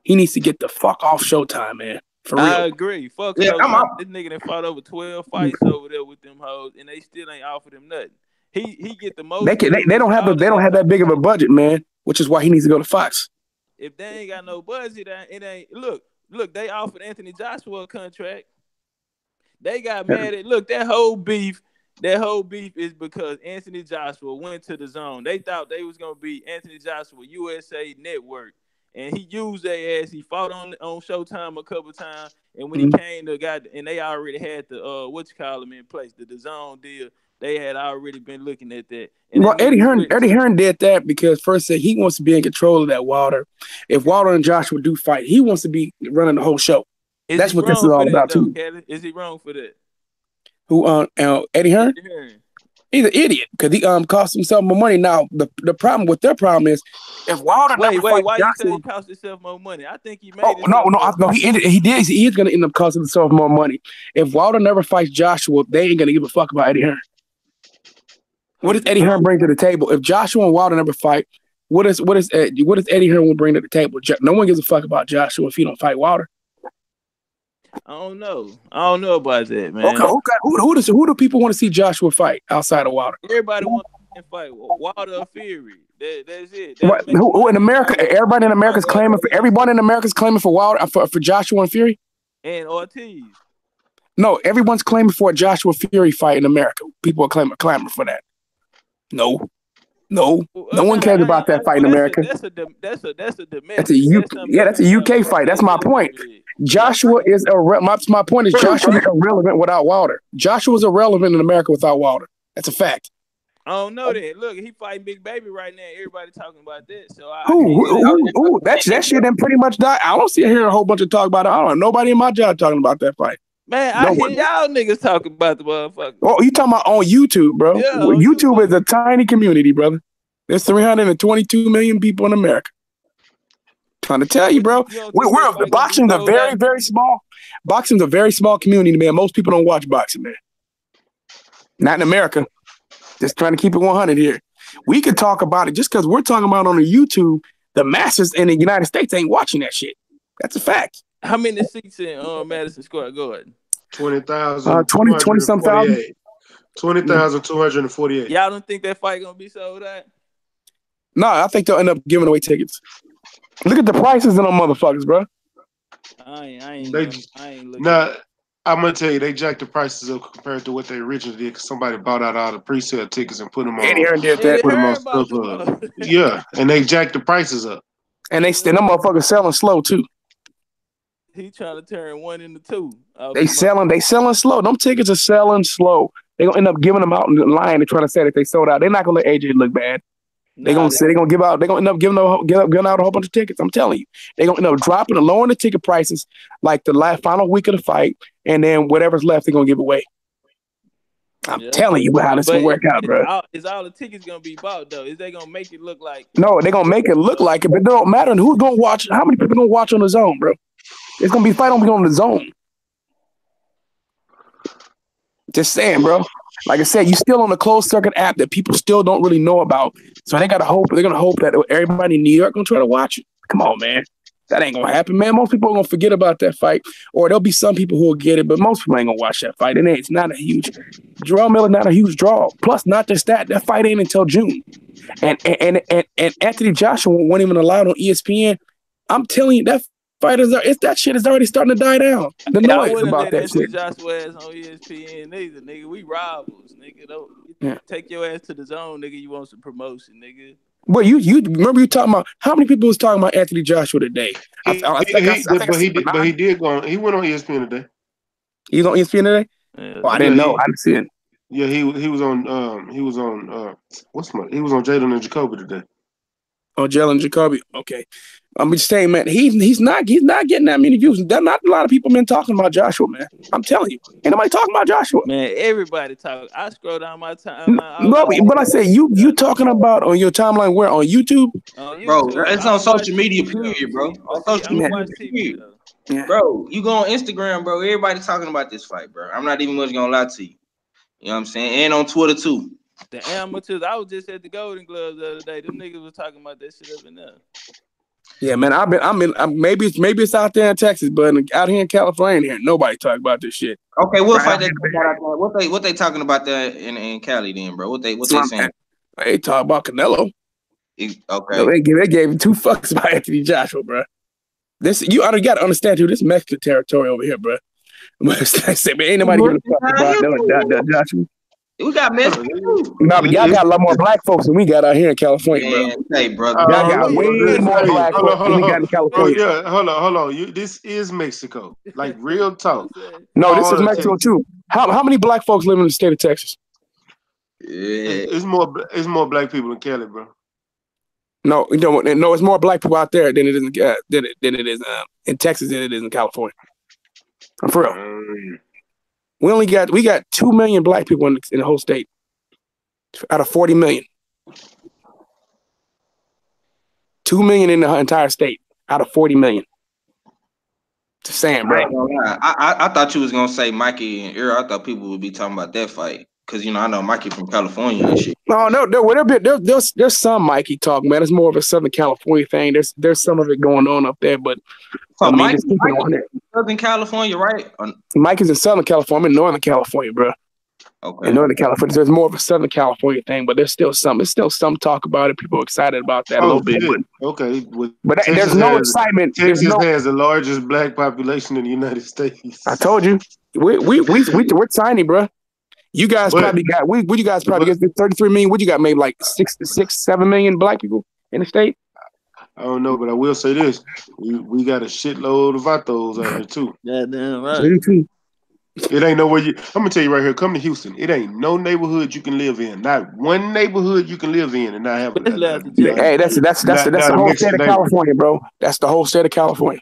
[SPEAKER 2] He needs to get the fuck off Showtime, man. For real.
[SPEAKER 7] I agree. Fuck Showtime. This nigga that fought over 12 fights over there with them hoes, and they still ain't offered him nothing. He get the most.
[SPEAKER 2] They don't have that big of a budget, man, which is why he needs to go to Fox.
[SPEAKER 7] If they ain't got no budget, it ain't. Look, they offered Anthony Joshua a contract. They got mad at. Look, that whole beef is because Anthony Joshua went to the DAZN. They thought they was gonna be Anthony Joshua USA Network, and he used their ass. He fought on Showtime a couple times, and when he came to and they already had the in place, the DAZN deal. They had already been looking at that. And
[SPEAKER 2] well, Eddie Hearn did that because first said he wants to be in control of that Wilder. If Wilder and Joshua do fight, he wants to be running the whole show. That's what this is all about, too.
[SPEAKER 7] Is he wrong for that?
[SPEAKER 2] Who? Eddie Hearn? He's an idiot because he cost himself more money. Now the problem with their problem is if Wilder
[SPEAKER 7] why
[SPEAKER 2] Joshua,
[SPEAKER 7] you say it cost himself more money? I think he made.
[SPEAKER 2] No, he did. He is going to end up costing himself more money. If Wilder never fights Joshua, they ain't going to give a fuck about Eddie Hearn. What does Eddie Hearn bring to the table? If Joshua and Wilder never fight, what does Eddie Hearn bring to the table? No one gives a fuck about Joshua if he don't fight Wilder.
[SPEAKER 7] I don't know about that, man.
[SPEAKER 2] Okay, who do people want to see Joshua fight outside of Wilder?
[SPEAKER 7] Everybody wants to fight Wilder or Fury. That's it.
[SPEAKER 2] Who in America? Everybody in America's claiming for Wilder for Joshua and Fury
[SPEAKER 7] and Ortiz.
[SPEAKER 2] No, everyone's claiming for a Joshua Fury fight in America. People are clamoring for that. No one cares about that fight in America.
[SPEAKER 7] That's a domestic.
[SPEAKER 2] That's a UK fight. That's my point. Joshua is my point is Joshua is irrelevant without Wilder. Joshua's irrelevant in America without Wilder. That's a fact.
[SPEAKER 7] I don't know that. Look, he fighting Big Baby right now. Everybody talking about that. So
[SPEAKER 2] that shit then pretty much died. I don't see here a whole bunch of talk about it. I don't know nobody in my job talking about that fight.
[SPEAKER 7] Man, I
[SPEAKER 2] No
[SPEAKER 7] hear
[SPEAKER 2] one.
[SPEAKER 7] y'all niggas talking about the motherfucker.
[SPEAKER 2] Oh, you talking about on YouTube, bro?
[SPEAKER 7] Yeah, on
[SPEAKER 2] YouTube
[SPEAKER 7] YouTube.
[SPEAKER 2] is a tiny community, brother. There's 322 million people in America. Trying to tell you, bro.
[SPEAKER 7] You don't think that
[SPEAKER 2] We're
[SPEAKER 7] fight gonna be
[SPEAKER 2] boxing's a
[SPEAKER 7] sold
[SPEAKER 2] very,
[SPEAKER 7] out?
[SPEAKER 2] very small. Boxing's a very small community, man. Most people don't watch boxing, man. Not in America. Just trying to keep it 100 here. We could talk about it just because we're talking about on the YouTube. The masses in the United States ain't watching that shit. That's a fact.
[SPEAKER 7] How many seats in Madison Square Garden?
[SPEAKER 2] 20 some thousand.
[SPEAKER 1] 20,248.
[SPEAKER 7] Y'all don't think that fight gonna be sold out?
[SPEAKER 2] No, I think they'll end up giving away tickets. Look at the prices in them motherfuckers, bro.
[SPEAKER 7] I ain't looking.
[SPEAKER 1] Nah, I'm gonna tell you, they jacked the prices up compared to what they originally did. Cause somebody bought out all the pre-sale tickets and put them on.
[SPEAKER 2] Eddie Hearn did that.
[SPEAKER 1] Put them on stuff. Yeah, and they jacked the prices up.
[SPEAKER 2] And them motherfuckers selling slow too.
[SPEAKER 7] He trying to turn one into two.
[SPEAKER 2] They selling slow. Them tickets are selling slow. They gonna end up giving them out in the line and trying to say that they sold out. They're not gonna let AJ look bad. They're gonna end up giving out a whole bunch of tickets. I'm telling you, they're gonna end up dropping and lowering the ticket prices like the final week of the fight, and then whatever's left, they're gonna give away. I'm telling you how this gonna work out, bro.
[SPEAKER 7] Is all the tickets gonna be bought though? Is they gonna make it look like?
[SPEAKER 2] No, they're gonna make it look like it, but it don't matter who's gonna watch. How many people gonna watch on the zone, bro? It's gonna be a fight on the zone. Just saying, bro. Like I said, you still on the closed circuit app that people still don't really know about. So they gotta hope. They're gonna hope that everybody in New York gonna try to watch it. Come on, man. That ain't gonna happen, man. Most people are gonna forget about that fight, or there'll be some people who will get it, but most people ain't gonna watch that fight. And it's not a huge draw. Miller, not a huge draw. Plus, not just that fight ain't until June. And Anthony Joshua wasn't even allowed on ESPN. I'm telling you, that shit is already starting to die down. The noise about that shit.
[SPEAKER 7] Joshua ass on ESPN neither, nigga. We rivals, nigga. Don't take your ass to the zone, nigga. You want some promotion, nigga.
[SPEAKER 2] Well, you remember you talking about how many people was talking about Anthony Joshua today?
[SPEAKER 1] But he did go on. He went on ESPN today.
[SPEAKER 2] He was on ESPN today? Oh, I didn't know. I didn't see it.
[SPEAKER 1] Yeah, he was on Jalen and Jacoby today.
[SPEAKER 2] Oh, Jalen Jacoby. Okay. I'm just saying, man, he's not getting that many views. There's not a lot of people been talking about Joshua, man. I'm telling you. Ain't nobody talking about Joshua.
[SPEAKER 7] Man, everybody talking. I scroll down my timeline.
[SPEAKER 2] No, but I say you talking about on your timeline where? On YouTube?
[SPEAKER 8] Bro, it's on social media, period, bro. On social media, period. Yeah. Bro, you go on Instagram, bro. Everybody talking about this fight, bro. I'm not even much gonna lie to you. You know what I'm saying? And on Twitter too.
[SPEAKER 7] The amateurs. I was just at the Golden Gloves the other day. Them niggas was talking about that shit up in there.
[SPEAKER 2] Yeah, man. Maybe it's out there in Texas, but out here in California, nobody talking about this shit.
[SPEAKER 8] Okay, we'll fight that. What they talking about there in Cali then, bro? What they saying?
[SPEAKER 2] They talk about Canelo.
[SPEAKER 8] Okay.
[SPEAKER 2] No, they gave him 2 fucks about Anthony Joshua, bro. You already got to understand too. This is Mexican territory over here, bro. But ain't nobody giving a fuck about Joshua.
[SPEAKER 8] We got Mexicans too.
[SPEAKER 2] No, but y'all got a lot more black folks than we got out here in California, bro.
[SPEAKER 8] Hey, brother.
[SPEAKER 2] Y'all got way more black folks than we got in California.
[SPEAKER 1] Yeah, hold on. This is Mexico. Like real talk.
[SPEAKER 2] No, this is Mexico too. How many black folks live in the state of Texas?
[SPEAKER 8] Yeah.
[SPEAKER 1] It's more black people in Cali, bro.
[SPEAKER 2] No, it's more black people out there than it is in Texas than it is in California. For real. We got 2 million black people in the whole state out of 40 million. 2 million in the entire state out of 40 million. Just saying, bro.
[SPEAKER 8] I thought you was gonna say Mikey and Earl. I thought people would be talking about that fight because I know Mikey from California and shit.
[SPEAKER 2] No, there's some Mikey talk, man. It's more of a Southern California thing. There's some of it going on up there, but
[SPEAKER 8] so Mike is Southern California, right?
[SPEAKER 2] Mike is in Southern California, Northern California, bro.
[SPEAKER 8] Okay.
[SPEAKER 2] In Northern California, there's more of a Southern California thing, but there's still some talk about it. People are excited about that a little bit. But there's no excitement.
[SPEAKER 1] Texas has the largest black population in the United States.
[SPEAKER 2] I told you, we're tiny, bro. You guys probably got you guys probably get 33 million. What you got? Maybe like 7 million black people in the state.
[SPEAKER 1] I don't know, but I will say this: we got a shitload of vatos out here too.
[SPEAKER 7] Yeah, damn right.
[SPEAKER 1] It ain't nowhere I'm gonna tell you right here. Come to Houston. It ain't no neighborhood you can live in. Not one neighborhood you can live in and not have a.
[SPEAKER 2] Hey, that's the whole state of California, bro. That's the whole state of California.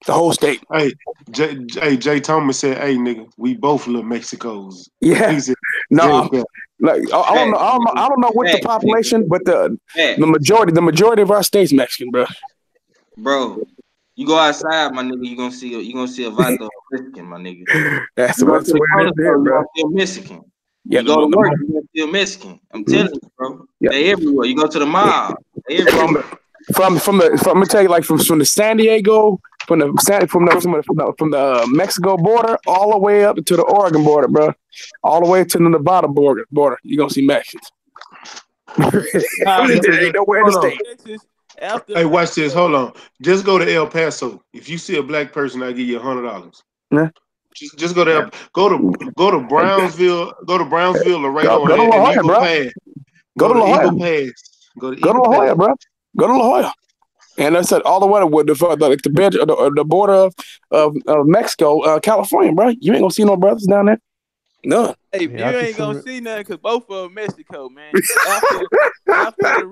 [SPEAKER 2] The whole state.
[SPEAKER 1] Hey, Jay Thomas said, "Hey, nigga, we both little Mexicos."
[SPEAKER 2] Yeah.
[SPEAKER 1] He said,
[SPEAKER 2] No, like I don't know what the population, but the majority of our state's Mexican, bro.
[SPEAKER 8] Bro, you go outside, my nigga, you gonna see a vato Mexican, my nigga.
[SPEAKER 2] That's
[SPEAKER 8] You
[SPEAKER 2] what it is,
[SPEAKER 8] bro.
[SPEAKER 2] bro.
[SPEAKER 8] You gonna feel Mexican.
[SPEAKER 2] Yeah,
[SPEAKER 8] you go to work, you gonna feel Mexican. I'm telling you, bro.
[SPEAKER 2] Yeah.
[SPEAKER 8] They everywhere. You go to the mall, they everywhere.
[SPEAKER 2] From let me tell you, like from the San Diego, from the Mexico border all the way up to the Oregon border, bro, all the way to the Nevada border, you gonna see Mexicans. Ain't nowhere in the state.
[SPEAKER 1] Hey, watch this. Hold on. Just go to El Paso. If you see a black person, I give you $100.
[SPEAKER 2] Yeah.
[SPEAKER 1] Just go there. Go to Brownsville. Go to Brownsville or right on
[SPEAKER 2] to La Jolla,
[SPEAKER 1] Eagle
[SPEAKER 2] bro.
[SPEAKER 1] Pass.
[SPEAKER 2] Go to La Jolla.
[SPEAKER 1] Eagle Pass. Go to
[SPEAKER 2] La Jolla, bro. Go to La Jolla. And I said all the way with the border of Mexico, California, bro. You ain't gonna see no brothers down there. None.
[SPEAKER 7] Hey, you ain't gonna see nothing because both of them Mexico, man. After the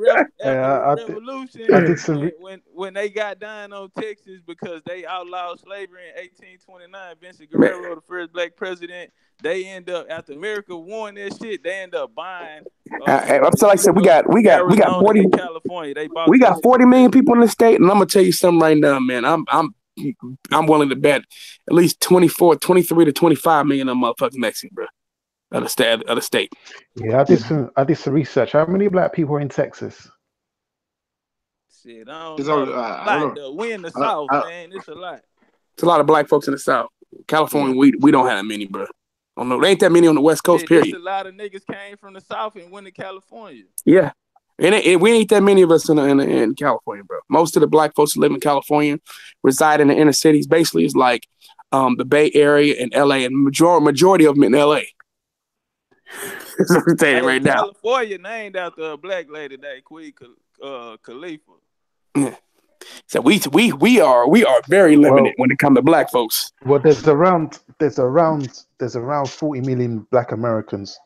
[SPEAKER 7] revolution, when they got down on Texas because they outlawed slavery in 1829, Vincent Guerrero, the first black president, they end up after America won that shit. They end up buying.
[SPEAKER 2] I'm so like I said, we got 40
[SPEAKER 7] California.
[SPEAKER 2] We got 40 million people in the state, and I'm gonna tell you something right now, man. I'm willing to bet at least 23 to 25 million of motherfucking Mexican, bro, of the state.
[SPEAKER 5] Yeah, I did some research. How many black people are in Texas?
[SPEAKER 7] Shit, I don't know. We in the South, man. It's a lot.
[SPEAKER 2] It's a lot of black folks in the South. California, we don't have that many, bro. I don't know. There ain't that many on the West Coast, period.
[SPEAKER 7] A lot of niggas came from the South and went to California.
[SPEAKER 2] Yeah. And we ain't that many of us in California, bro. Most of the black folks who live in California reside in the inner cities. Basically, it's like the Bay Area and LA, and majority of them in LA. That's what I'm saying right now.
[SPEAKER 7] California named after a black lady named Queen Khalifa.
[SPEAKER 2] Yeah. So we are very limited when it comes to black folks.
[SPEAKER 5] Well, there's around 40 million black Americans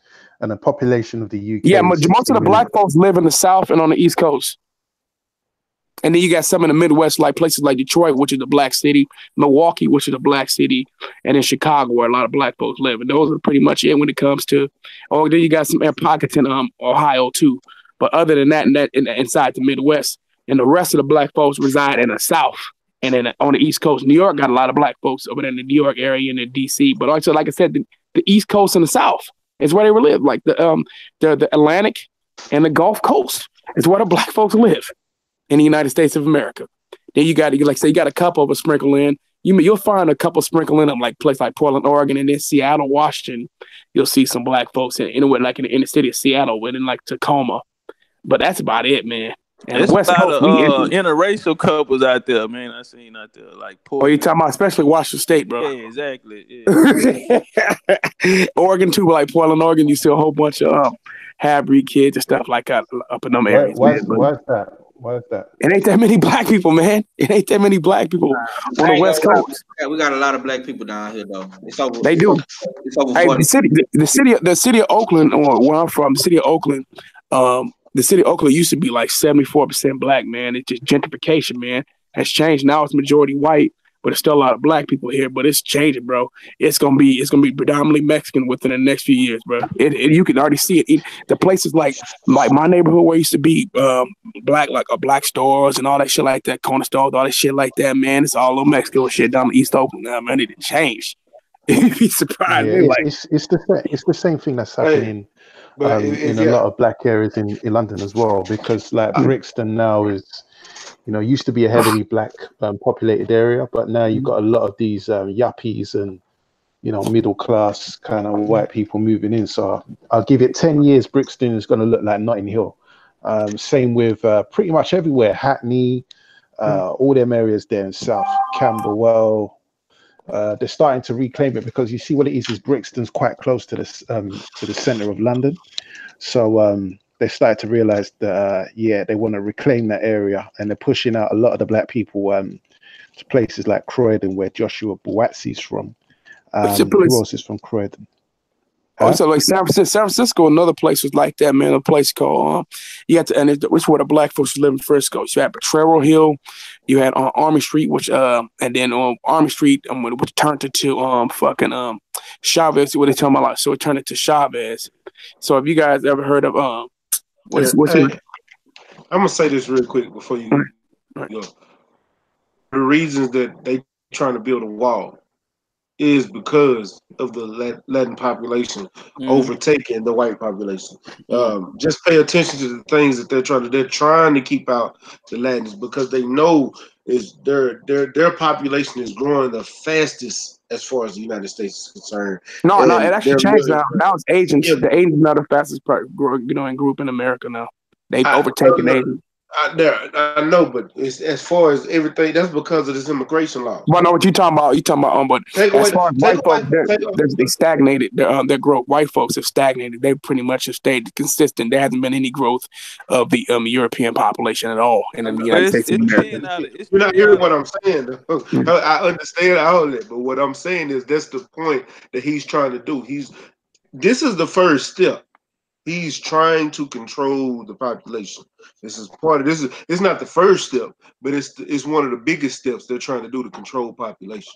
[SPEAKER 5] and a population of the UK.
[SPEAKER 2] Yeah, most of the black folks live in the South and on the East Coast. And then you got some in the Midwest, like places like Detroit, which is a black city, Milwaukee, which is a black city, and in Chicago, where a lot of black folks live. And those are pretty much it when it comes to. Oh, then you got some air pockets in Ohio too. But other than that, inside the Midwest, and the rest of the black folks reside in the South and then on the East Coast. New York got a lot of black folks over there in the New York area and in DC. But also, like I said, the East Coast and the South is where they live. Like the Atlantic and the Gulf Coast is where the black folks live in the United States of America. Then you got a couple of us sprinkle in. You'll find a couple sprinkle in them, like places like Portland, Oregon, and then Seattle, Washington. You'll see some black folks anywhere like in the inner city of Seattle, and in like Tacoma. But that's about it, man. And
[SPEAKER 7] there's a lot of interracial couples out there, man. I seen out there like Portland.
[SPEAKER 2] Oh, you talking about especially Washington State, bro?
[SPEAKER 7] Yeah, exactly. Yeah.
[SPEAKER 2] Oregon too, like Portland, Oregon, you see a whole bunch of half-breed kids and stuff like that up in them areas.
[SPEAKER 5] Why is that?
[SPEAKER 2] It ain't that many black people, man. It ain't that many black people on the West Coast.
[SPEAKER 8] We got a lot of black people down here, though.
[SPEAKER 2] They do.
[SPEAKER 8] It's over
[SPEAKER 2] hey,
[SPEAKER 8] 40.
[SPEAKER 2] the city of Oakland, or where I'm from, the city of Oakland. The city of Oakland used to be like 74% black, man. It's just gentrification, man. Has changed. Now it's majority white, but there's still a lot of black people here. But it's changing, bro. It's gonna be predominantly Mexican within the next few years, bro. You can already see it. The places like my neighborhood where it used to be black, like black stores and all that shit like that, corner stores, all that shit like that, man. It's all over Mexico shit down in East Oakland now, man. It changed. You'd be surprised.
[SPEAKER 5] Yeah, it's the same thing that's happening. In a lot of black areas in London as well, because like Brixton now is, used to be a heavily black populated area, but now you've got a lot of these yuppies and middle class kind of white people moving in. So I'll give it 10 years, Brixton is going to look like Notting Hill. Same with pretty much everywhere, Hackney, all them areas there in South, Camberwell. They're starting to reclaim it because you see what it is Brixton's quite close to the center of London. So they started to realize that, they want to reclaim that area, and they're pushing out a lot of the black people to places like Croydon, where Joshua Buatzi's from. Who else is from Croydon?
[SPEAKER 2] Oh, so like San Francisco, another place was like that, man. A place called you had to, and it's where the black folks live in Frisco. So you had Potrero Hill, you had Army Street, which and then Army Street, which turned into Chavez. What they talking about? Like, so it turned into Chavez. So if you guys ever heard of what's
[SPEAKER 1] I'm gonna say this real quick before you go. The reasons that they trying to build a wall is because of the Latin population overtaking the white population. Just pay attention to the things that they're trying to keep out the Latins, because they know is their population is growing the fastest as far as the United States is concerned.
[SPEAKER 2] No, it actually changed now. Now it's Asians. Yeah. The Asians are the fastest group in America now. They've overtaken Asians.
[SPEAKER 1] I know, but it's, as far as everything, that's because of this immigration law.
[SPEAKER 2] Well, I know what you're talking about. But as far as white folks, they stagnated. Their growth. White folks have stagnated. They pretty much have stayed consistent. There hasn't been any growth of the European population at all in the United States of America.
[SPEAKER 1] You're not hearing what I'm saying. I understand all that, but what I'm saying is that's the point that he's trying to do. This is the first step. He's trying to control the population. This is part of this. It's not the first step, but it's one of the biggest steps they're trying to do to control population.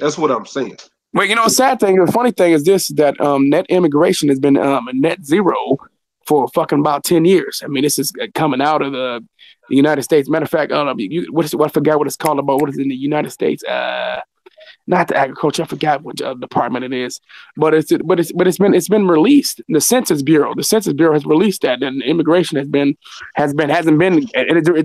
[SPEAKER 1] That's what I'm saying.
[SPEAKER 2] Well, the sad thing, the funny thing is this: that net immigration has been a net zero for fucking about 10 years. I mean, this is coming out of the United States. Matter of fact, I forgot what it's called about. What is it in the United States? Not the agriculture. I forgot what department it is, but it's been released. The Census Bureau has released that, and immigration hasn't been.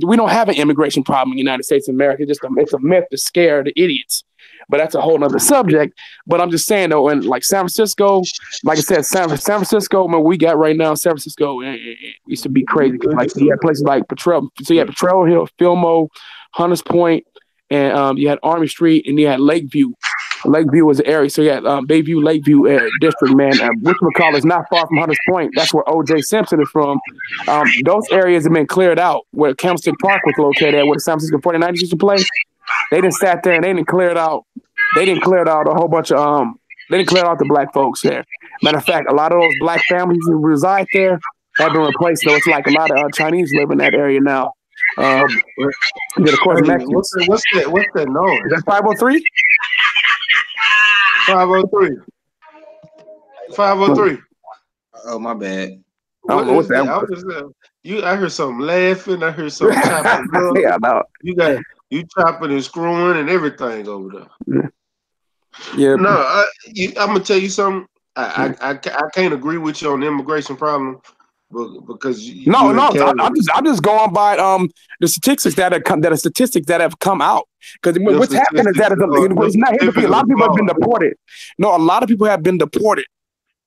[SPEAKER 2] We don't have an immigration problem in the United States of America. It's a myth to scare the idiots. But that's a whole nother subject. But I'm just saying though, and like San Francisco, like I said, San Francisco, man, we got right now. San Francisco it used to be crazy. Like you had places like Potrero. So you had Potrero Hill, Fillmore, Hunters Point. And you had Army Street, and you had Lakeview. Lakeview was the area. So you had Bayview, Lakeview district, man. Whatchamacallit is not far from Hunters Point. That's where O.J. Simpson is from. Those areas have been cleared out. Where Candlestick Park was located at, where the San Francisco 49ers used to play. They didn't sat there and they didn't clear it out. They didn't clear out a whole bunch of they didn't clear out the black folks there. Matter of fact, a lot of those black families who reside there have been replaced. So it's like a lot of Chinese live in that area now. Of course,
[SPEAKER 1] what's that noise?
[SPEAKER 2] Is that 503?
[SPEAKER 1] 503. 503.
[SPEAKER 8] Oh, my bad.
[SPEAKER 1] What's that? I heard something laughing. I heard something chopping.
[SPEAKER 2] Yeah, no.
[SPEAKER 1] You chopping and screwing and everything over there.
[SPEAKER 2] Yeah.
[SPEAKER 1] No, I'm gonna tell you something. I can't agree with you on the immigration problem. Because I'm just going by the statistics that have come out. Because what's happened is that a lot of people have been deported. No, a lot of people have been deported.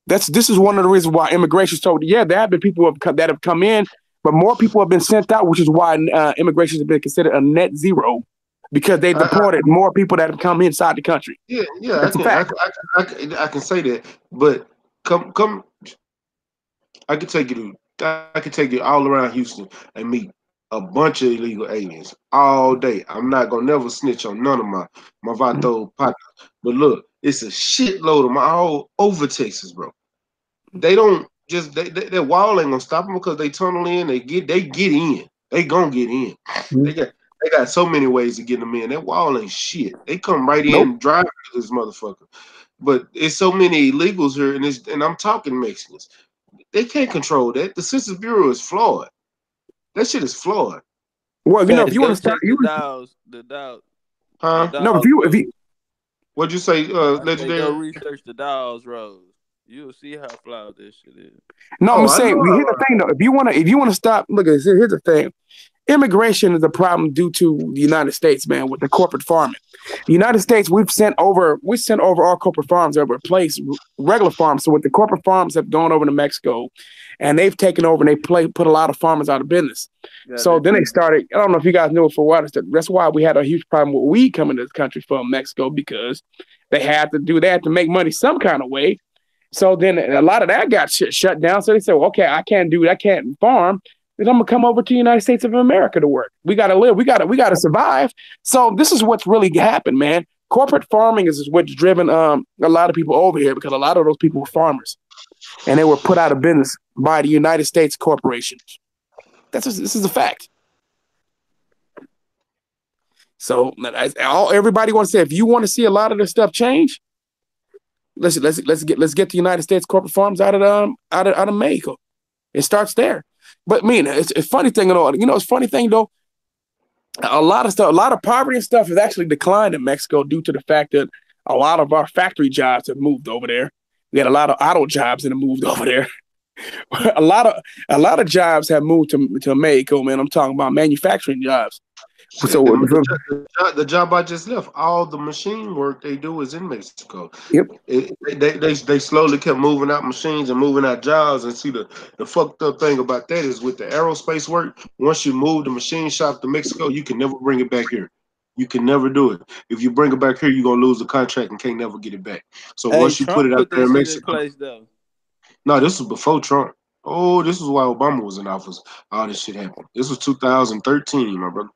[SPEAKER 1] This is one of the reasons why immigration. So yeah, there have been people that have come in, but more people have been sent out, which is why immigration has been considered a net zero, because they deported more people that have come inside the country. Yeah, I can say that, but come. I could take you all around Houston and meet a bunch of illegal aliens all day. I'm not gonna never snitch on none of my Vato partners. But look, it's a shitload of them all over Texas, bro. They don't just their wall ain't gonna stop them because they tunnel in. They get in. They gonna get in. They got so many ways to get them in. That wall ain't shit. They come right in driving to this motherfucker. But it's so many illegals here, and I'm talking Mexicans. They can't control that. The Census Bureau is flawed. That shit is flawed.
[SPEAKER 2] Well, if you want to start,
[SPEAKER 7] the dogs.
[SPEAKER 1] Huh?
[SPEAKER 2] No, if you.
[SPEAKER 1] What'd you say, Legendary?
[SPEAKER 7] Go research the Dawes Road. You'll see how flawed this shit is.
[SPEAKER 2] No, I'm saying here's the thing though. If you want to stop, look at this. Here's the thing. Immigration is a problem due to the United States, man, with the corporate farming. The United States, we've sent over our corporate farms that replaced regular farms. So with the corporate farms have gone over to Mexico, and they've taken over and put a lot of farmers out of business. Yeah, so then they started. I don't know if you guys knew it for a while. That's why we had a huge problem with weed coming to this country from Mexico, because they had to make money some kind of way. So then a lot of that got shut down. So they said, well, okay, I can't farm. Then I'm gonna come over to the United States of America to work. We gotta live. We gotta survive. So this is what's really happened, man. corporate farming is what's driven a lot of people over here because a lot of those people were farmers, and they were put out of business by the United States corporations. This is a fact. So everybody wants to say, if you want to see a lot of this stuff change, let's get the United States corporate farms out of Mexico. It starts there. But I mean, it's a funny thing and all. You know, it's a funny thing though. A lot of poverty and stuff has actually declined in Mexico due to the fact that a lot of our factory jobs have moved over there. We had a lot of auto jobs that have moved over there. a lot of jobs have moved to Mexico, man. I'm talking about manufacturing jobs. So
[SPEAKER 1] the job I just left, all the machine work they do is in Mexico.
[SPEAKER 2] Yep.
[SPEAKER 1] They slowly kept moving out machines and moving out jobs. And see, the fucked up thing about that is with the aerospace work, once you move the machine shop to Mexico, you can never bring it back here. You can never do it. If you bring it back here, you're gonna lose the contract and can't never get it back. So once you
[SPEAKER 7] Trump
[SPEAKER 1] put it out there in Mexico,
[SPEAKER 7] place, though.
[SPEAKER 1] No, this was before Trump. Oh, this was why Obama was in office. All this shit happened. This was 2013, my brother.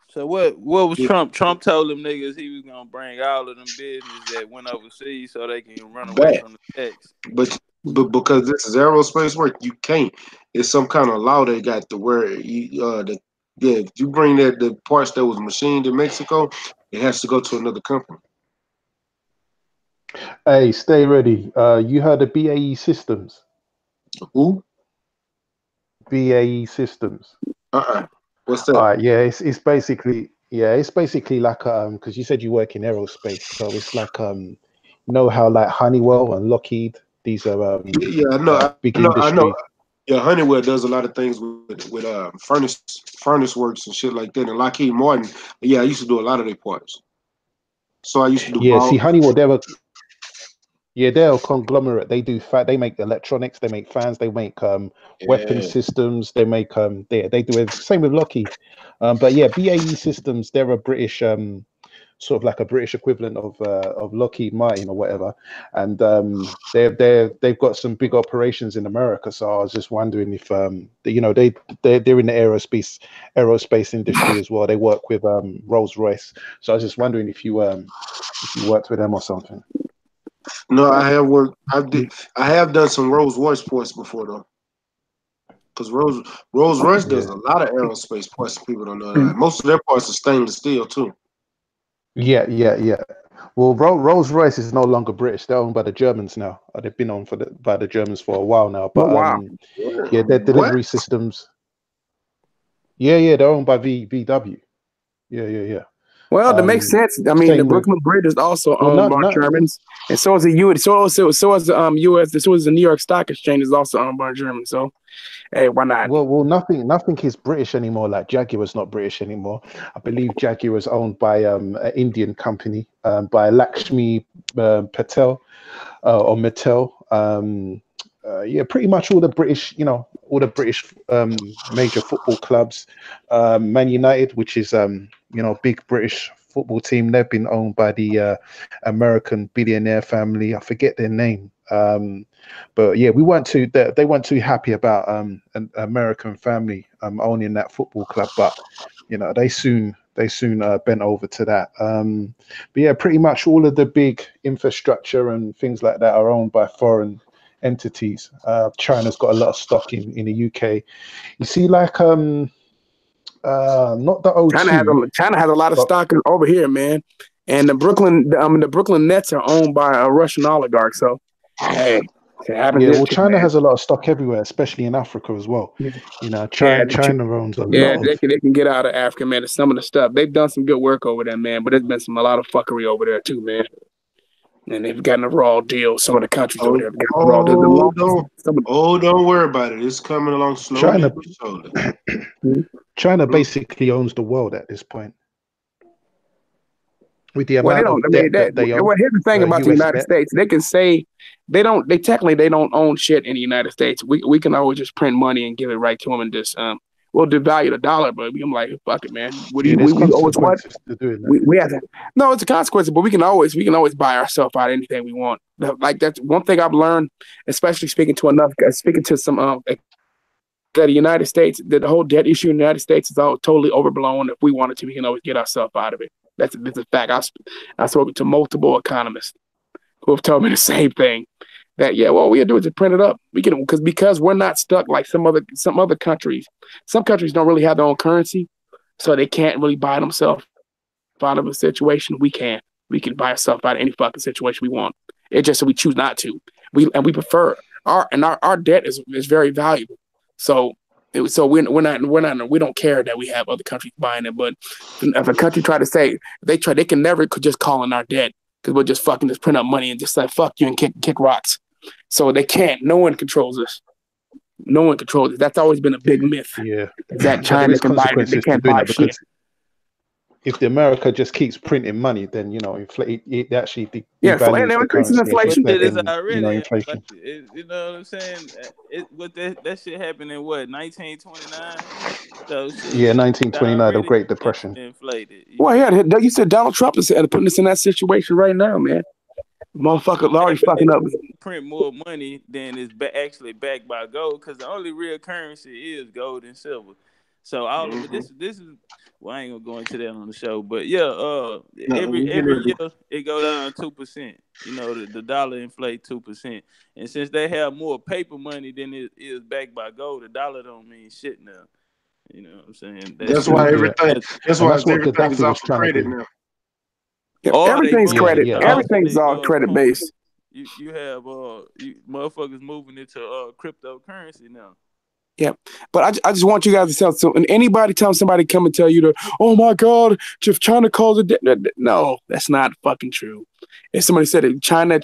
[SPEAKER 7] So what was Trump? Trump told them niggas he was gonna bring all of them business that went overseas so they can run away from the tax.
[SPEAKER 1] But because this is aerospace work, you can't. It's some kind of law they got to where if you bring the parts that was machined in Mexico, it has to go to another company.
[SPEAKER 5] Hey, stay ready. You heard of BAE Systems?
[SPEAKER 1] Who?
[SPEAKER 5] BAE Systems.
[SPEAKER 1] What's that?
[SPEAKER 5] All right, yeah, it's basically like because you said you work in aerospace, so it's like you know how like Honeywell and Lockheed, these are
[SPEAKER 1] I know,
[SPEAKER 5] big
[SPEAKER 1] I
[SPEAKER 5] industry.
[SPEAKER 1] know. Yeah, Honeywell does a lot of things with furnace works and shit like that. And Lockheed Martin, I used to do a lot of their parts. So I used to do.
[SPEAKER 5] See, Honeywell, they're a conglomerate. They make electronics, they make fans, they make weapon systems, they make they do it. Same with Lockheed. But yeah, BAE Systems, they're a British sort of like a British equivalent of Lockheed Martin or whatever, and they've got some big operations in America. So I was just wondering if they're in the aerospace industry as well. They work with Rolls-Royce. So I was just wondering if you worked with them or something.
[SPEAKER 1] No, I have worked. I have done some Rolls-Royce parts before though, because Rolls-Royce does a lot of aerospace parts. People don't know that. Most of their parts are stainless steel too. Yeah.
[SPEAKER 5] Well, Rolls-Royce is no longer British. They're owned by the Germans now. They've been owned by the Germans for a while now. But their delivery systems. Yeah, they're owned by VW. Yeah.
[SPEAKER 2] Well, that makes sense. I mean, the Brooklyn Bridge is also owned by Germans, and so is the U.S. So is the U.S. So is the New York Stock Exchange is also owned by Germans. So, hey, why not?
[SPEAKER 5] Well, nothing is British anymore. Like Jaguar's not British anymore. I believe Jaguar is owned by an Indian company, by Lakshmi Patel or Mattel. Pretty much all the British, major football clubs. Man United, which is big British football team, they've been owned by the American billionaire family. I forget their name, but yeah, they weren't too happy about an American family owning that football club. But they soon bent over to that. But yeah, pretty much all of the big infrastructure and things like that are owned by foreign entities. China's got a lot of stock in the UK. You see, like not the O2.
[SPEAKER 2] China has a lot of stock over here, man. And the Brooklyn Nets are owned by a Russian oligarch. So, hey,
[SPEAKER 5] China has a lot of stock everywhere, especially in Africa as well. China owns a lot.
[SPEAKER 2] Yeah, they can get out of Africa, man. Some of the stuff they've done some good work over there, man. But there's been a lot of fuckery over there too, man. And they've gotten a raw deal. Some of the countries over there have gotten a raw deal.
[SPEAKER 1] Don't worry about it. It's coming along slowly.
[SPEAKER 5] China basically owns the world at this point. With the amount of debt that they own.
[SPEAKER 2] Well, here's the thing about the United States. They can say they don't own shit in the United States. We can always just print money and give it right to them and just we'll devalue the dollar, but I'm like, fuck it, man. What do we owe us what? We have to. No, it's a consequence, but we can always buy ourselves out anything we want. Like that's one thing I've learned, especially speaking to some that the United States, that the whole debt issue in the United States is all totally overblown. If we wanted to, we can always get ourselves out of it. That's a fact. I spoke to multiple economists who have told me the same thing. That all we gotta do is just print it up. We can because we're not stuck like some other countries. Some countries don't really have their own currency, so they can't really buy themselves out of a situation. We can. We can buy ourselves out of any fucking situation we want. It's just that we choose not to. We prefer our debt is very valuable. So we don't care that we have other countries buying it. But if a country try to say they can never just call in our debt because we'll just fucking just print up money and just say fuck you and kick rocks. So they can't. No one controls us. No one controls it. That's always been a big myth.
[SPEAKER 5] Yeah,
[SPEAKER 2] that China can buy it. They can't buy shit.
[SPEAKER 5] If the America just keeps printing money, then it actually
[SPEAKER 2] increases inflation.
[SPEAKER 7] It is already
[SPEAKER 5] inflation.
[SPEAKER 7] You know what I'm saying? That shit happened in what 1929. So
[SPEAKER 5] 1929, the Great Depression.
[SPEAKER 7] Inflated.
[SPEAKER 2] Well, yeah, you said Donald Trump is putting us in that situation right now, man. Motherfucker, already fucking up.
[SPEAKER 7] Print more money than is actually backed by gold, because the only real currency is gold and silver. So all of it, this is. Well, I ain't gonna go into that on the show, but yeah, every year it go down 2%. You know, the dollar inflate 2%, and since they have more paper money than it is backed by gold, the dollar don't mean shit now. You know what I'm saying?
[SPEAKER 1] That's why everything. That's why everything is off credit now.
[SPEAKER 2] Everything's credit. Everything's all credit based.
[SPEAKER 7] You have motherfuckers moving into cryptocurrency now.
[SPEAKER 2] Yeah, but I just want you guys to tell. So, and anybody somebody come and tell you oh my God, if China calls it, no, that's not fucking true. If somebody said that China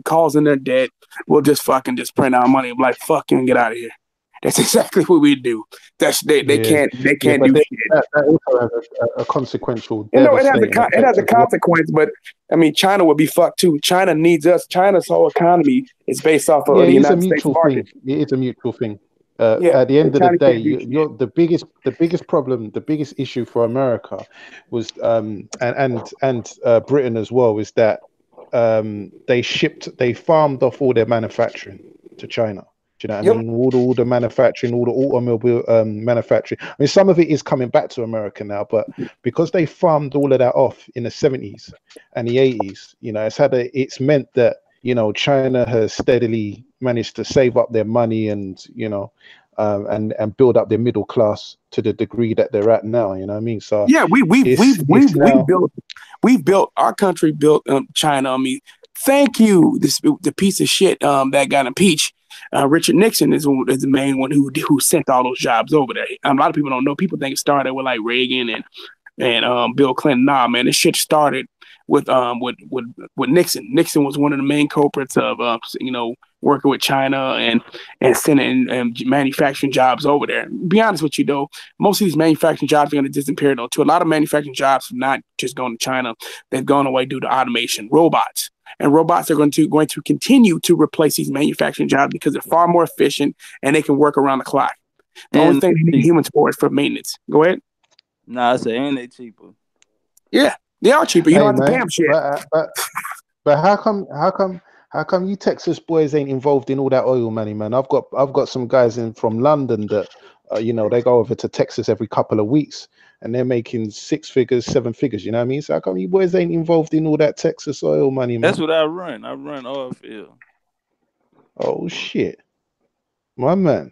[SPEAKER 2] calls in their debt, we'll just print our money. I'm like, fuck you and get out of here. That's exactly what we do. They can't do shit.
[SPEAKER 5] That also has a consequential.
[SPEAKER 2] It has a consequence, but I mean, China would be fucked too. China needs us. China's whole economy is based off of the United States market.
[SPEAKER 5] It is a mutual thing. At the end of the day, the biggest problem, the biggest issue for America was, and Britain as well, is that they farmed off all their manufacturing to China. Do you know what I mean? All the manufacturing, all the automobile manufacturing. I mean, some of it is coming back to America now, but because they farmed all of that off in the 70s and the 80s, it's meant that China has steadily managed to save up their money and and build up their middle class to the degree that they're at now. You know what I mean? So
[SPEAKER 2] yeah, our country built China. I mean, thank you. The piece of shit that got impeached. Richard Nixon is the main one who sent all those jobs over there. A lot of people don't know. People think it started with like Reagan and Bill Clinton. Nah, man, this shit started with Nixon. Nixon was one of the main culprits of working with China and sending and manufacturing jobs over there. Be honest with you though, most of these manufacturing jobs are going to disappear though. To a lot of manufacturing jobs, not just going to China, they've gone away due to automation, robots. And robots are going to continue to replace these manufacturing jobs because they're far more efficient and they can work around the clock. The only thing they need humans for is for maintenance. Go ahead.
[SPEAKER 7] Nah, I say, and they cheaper.
[SPEAKER 2] Yeah, they are cheaper. You don't have to pay them shit.
[SPEAKER 5] But how come you Texas boys ain't involved in all that oil money, man? I've got some guys from London that they go over to Texas every couple of weeks and they're making 6 figures, 7 figures. You know what I mean? So how come you boys ain't involved in all that Texas oil money, man?
[SPEAKER 7] That's what I run. I run oil field.
[SPEAKER 5] Oh shit, my man.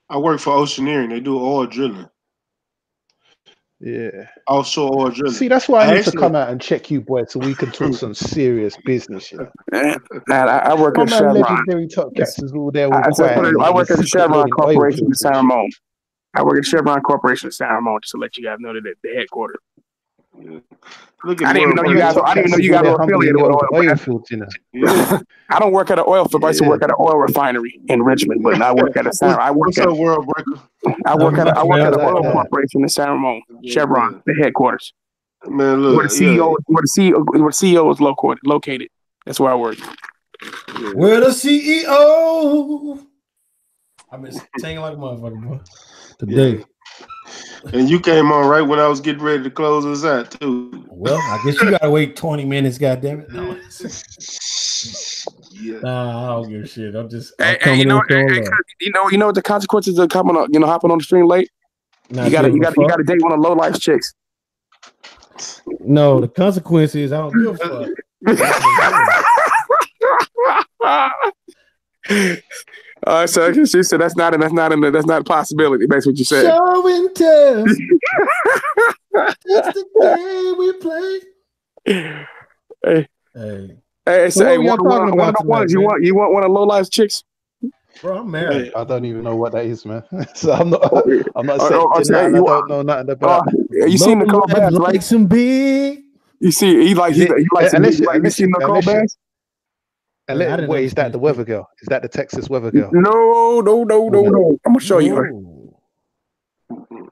[SPEAKER 1] I work for Oceaneering. They do oil drilling.
[SPEAKER 5] Yeah.
[SPEAKER 1] Offshore oil drilling.
[SPEAKER 5] See, that's why I need to come out and check you, boys, so we can talk some serious business.
[SPEAKER 2] I work at Chevron.
[SPEAKER 5] Legendary top cats all there.
[SPEAKER 2] I work at the Chevron Corporation in San Ramon. I work at Chevron Corporation in San Ramon, just to let you guys know that the headquarters.
[SPEAKER 1] Yeah.
[SPEAKER 2] I didn't even know you guys were affiliated with oil fields. I don't work at an oil field. I used to work at an oil refinery in Richmond, but I work at a
[SPEAKER 1] What's up, World Breaker?
[SPEAKER 2] I work at an oil corporation in San Ramon, Chevron, the headquarters.
[SPEAKER 1] Man, look,
[SPEAKER 2] where the CEO is located. That's where I work.
[SPEAKER 9] We're the CEO. I've been singing like a motherfucker, bro. Today.
[SPEAKER 1] And you came on right when I was getting ready to close us out too.
[SPEAKER 9] Well, I guess you gotta wait 20 minutes, goddammit. No. Nah, I don't give a shit.
[SPEAKER 2] You know what the consequences of coming on, hopping on the stream late? You gotta date one of low life chicks.
[SPEAKER 9] No, the consequence is I don't give a fuck.
[SPEAKER 2] So she said that's not a possibility. That's what you said.
[SPEAKER 9] Show and tell. That's the game we play.
[SPEAKER 2] Hey,
[SPEAKER 9] So
[SPEAKER 2] say
[SPEAKER 9] what
[SPEAKER 2] one of the ones you want one of Lowlife's chicks.
[SPEAKER 9] Bro, I'm married.
[SPEAKER 5] I don't even know what that is, man. So I'm not saying nothing I don't know nothing about.
[SPEAKER 2] You seen Nicole Bass, right?
[SPEAKER 9] Like some big.
[SPEAKER 2] You see, he likes you seen Nicole Bass?
[SPEAKER 5] Wait, is that the weather girl? Is that the Texas weather girl?
[SPEAKER 2] No. I'm gonna show you her.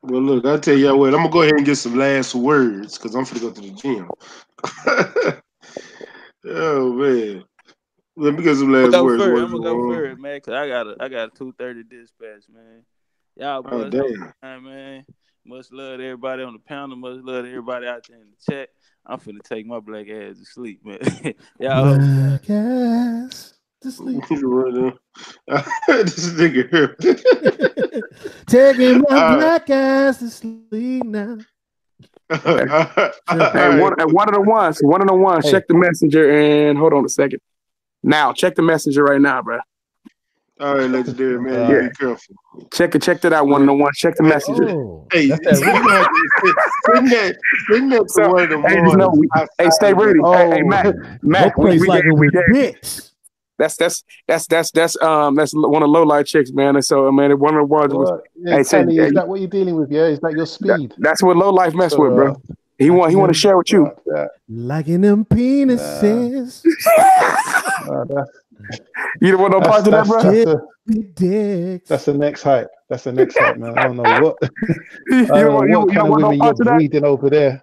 [SPEAKER 1] Well, look, I'll tell y'all what. I'm gonna go ahead and get some last words because I'm finna go to the gym. Oh man, let me get some last words.
[SPEAKER 7] I'm gonna go first, man, cause I got a 2:30 dispatch, man. Y'all boys, man. Much love to everybody on the panel. Much love to everybody out there in the chat. I'm finna take my black ass to sleep, man. Y'all
[SPEAKER 9] black ass to sleep.
[SPEAKER 1] This nigga here.
[SPEAKER 9] Taking my black ass to sleep now.
[SPEAKER 2] Hey, one of the ones. Check the messenger and hold on a second. Now, check the messenger right now, bro.
[SPEAKER 1] All right, legendary man. Be careful.
[SPEAKER 2] Check that out. One of the ones. Check the messenger.
[SPEAKER 1] Hey, send that to one of the ones.
[SPEAKER 2] Hey, stay ready. Hey, Matt.
[SPEAKER 9] We like it with dicks.
[SPEAKER 2] That's one of Lowlife chicks, man. And so, man, one of the ones was.
[SPEAKER 5] Hey, Tony, is that what you're dealing with? Yeah, is that your speed?
[SPEAKER 2] That's what Lowlife mess with, bro. He want to share with you.
[SPEAKER 9] Liking them penises.
[SPEAKER 2] You don't want no part of that, bro?
[SPEAKER 5] That's the next hype. That's the next hype, man. I don't know what. What kind of women you're breeding over there.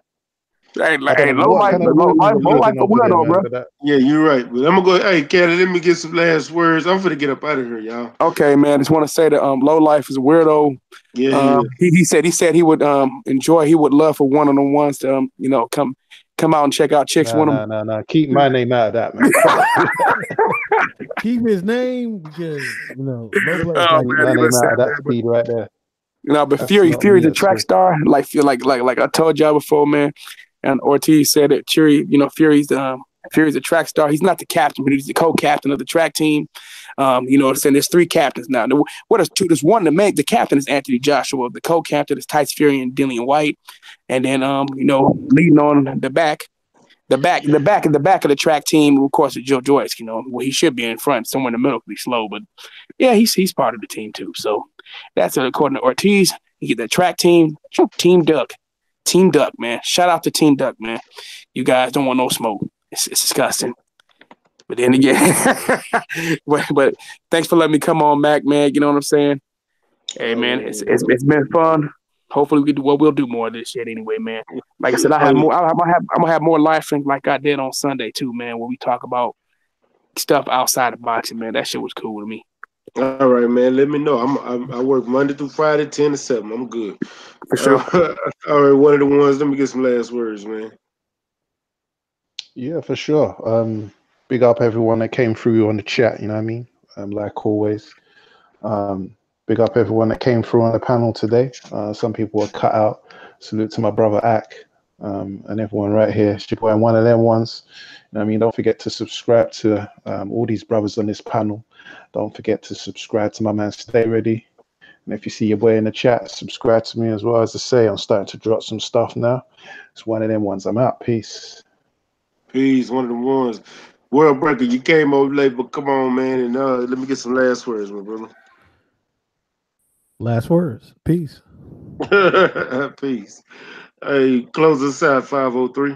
[SPEAKER 2] Hey, low life a weirdo, bro.
[SPEAKER 1] Yeah, you're right. But I'm gonna go. Hey, Kelly, let me get some last words. I'm gonna get up out of here, y'all.
[SPEAKER 2] Okay, man. Just want to say that low life is a weirdo.
[SPEAKER 1] Yeah.
[SPEAKER 2] He said he would enjoy. He would love for one of the ones to come out and check out chicks.
[SPEAKER 5] No. Keep my name out of that, man.
[SPEAKER 9] Keep his name because
[SPEAKER 5] my name out of that speed right there.
[SPEAKER 2] But Fury's a track star. Like I told y'all before, man. And Ortiz said that Fury's a track star. He's not the captain, but he's the co-captain of the track team. Saying there's three captains now. What is two? There's one. The captain is Anthony Joshua. The co-captain is Tice Fury and Dillian White. And then leading on the back of the track team, of course, is Joe Joyce. He should be in front. Somewhere in the middle could be slow, but yeah, he's part of the team too. So that's according to Ortiz. You get the track team, Team Duck. Team Duck, man. Shout out to Team Duck, man. You guys don't want no smoke. It's disgusting. But then again, but thanks for letting me come on, Mac, man. You know what I'm saying? Hey, man, it's been fun. Hopefully we'll do more of this shit anyway, man. Like I said, I'm gonna have more live streams like I did on Sunday too, man, where we talk about stuff outside of boxing, man. That shit was cool to me.
[SPEAKER 1] All right, man. Let me know. I work Monday through Friday, 10 to 7. I'm good.
[SPEAKER 2] For sure.
[SPEAKER 1] All right, one of the ones. Let me get some last words, man.
[SPEAKER 5] Yeah, for sure. Big up everyone that came through on the chat. You know what I mean? Like always. Big up everyone that came through on the panel today. Some people were cut out. Salute to my brother Ak and everyone right here. It's your boy, one of them ones. You know what I mean? Don't forget to subscribe to all these brothers on this panel. Don't forget to subscribe to my man Stay Ready. And if you see your boy in the chat, subscribe to me as well. As I say, I'm starting to drop some stuff now. It's one of them ones. I'm out. Peace.
[SPEAKER 1] Peace. One of the ones. World Breaker, you came over late, but come on, man. And let me get some last words, my brother.
[SPEAKER 9] Last words. Peace.
[SPEAKER 1] Peace. Hey, close us out, 503.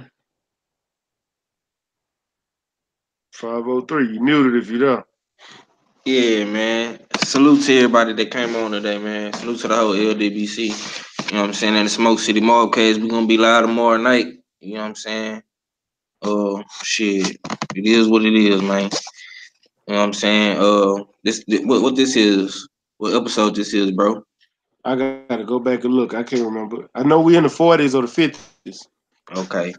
[SPEAKER 1] 503. You muted if you don't.
[SPEAKER 8] Yeah, man. Salute to everybody that came on today, man. Salute to the whole LDBC. You know what I'm saying? And the Smoke City Mobcast, we're gonna be live tomorrow night. You know what I'm saying? Shit. It is what it is, man. You know what I'm saying? What this is, what episode this is, bro?
[SPEAKER 1] I gotta go back and look. I can't remember. I know we in the 40s or the 50s.
[SPEAKER 8] Okay.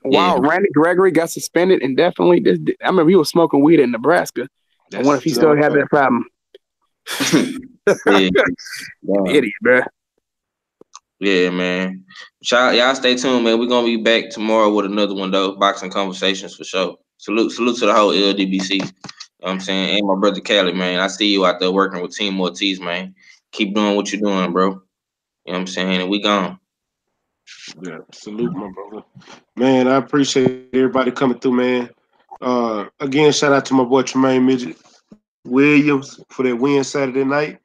[SPEAKER 2] Wow, yeah. Randy Gregory got suspended indefinitely. I remember he was smoking weed in Nebraska. I wonder if he still had that problem. Idiot, bro.
[SPEAKER 8] Yeah, man. Y'all stay tuned, man. We're gonna be back tomorrow with another one though. Boxing conversations for sure. Salute to the whole LDBC. You know what I'm saying? And my brother Cali, man. I see you out there working with Team Ortiz, man. Keep doing what you're doing, bro. You know what I'm saying? And we gone.
[SPEAKER 1] Yeah, salute, my brother. Man, I appreciate everybody coming through, man. Again, shout out to my boy Tremaine Midget Williams for that win Saturday night.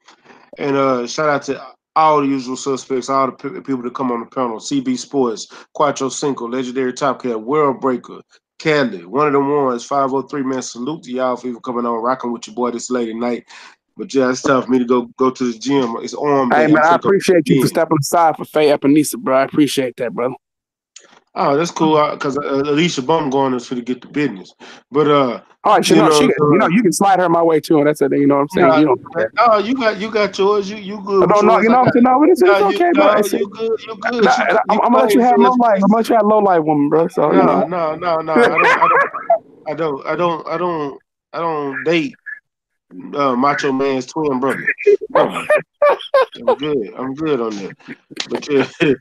[SPEAKER 1] And shout out to all the usual suspects, all the people that come on the panel. CB Sports, Quattro Cinco, Legendary Top Cat, World Breaker, Cali, one of them ones, 503, man. Salute to y'all for even coming on, rocking with your boy this late at night. But yeah, it's tough for me to go to the gym. It's arm day.
[SPEAKER 2] Hey, man,
[SPEAKER 1] I'm
[SPEAKER 2] I
[SPEAKER 1] finna go
[SPEAKER 2] appreciate you for
[SPEAKER 1] in.
[SPEAKER 2] stepping aside for Faye Epinesa, bro. I appreciate that, brother.
[SPEAKER 1] Oh, that's cool. Because Alicia Bum going is for to get the business. But
[SPEAKER 2] All right,
[SPEAKER 1] you know,
[SPEAKER 2] you can slide her my way too, and that's it. You know what I'm saying?
[SPEAKER 1] nah,
[SPEAKER 2] You don't.
[SPEAKER 1] oh, you got yours. You good with
[SPEAKER 2] No,
[SPEAKER 1] yours.
[SPEAKER 2] you know
[SPEAKER 1] I
[SPEAKER 2] what I'm
[SPEAKER 1] got.
[SPEAKER 2] saying? No, it's
[SPEAKER 1] No,
[SPEAKER 2] okay, bro.
[SPEAKER 1] no, you good. You good.
[SPEAKER 2] Nah,
[SPEAKER 1] You
[SPEAKER 2] I'm gonna let
[SPEAKER 1] claim
[SPEAKER 2] you have low
[SPEAKER 1] yours.
[SPEAKER 2] life. I'm gonna let you have low life woman, bro. So you know.
[SPEAKER 1] I don't date Macho Man's twin brother. No, I'm good on that. But yeah,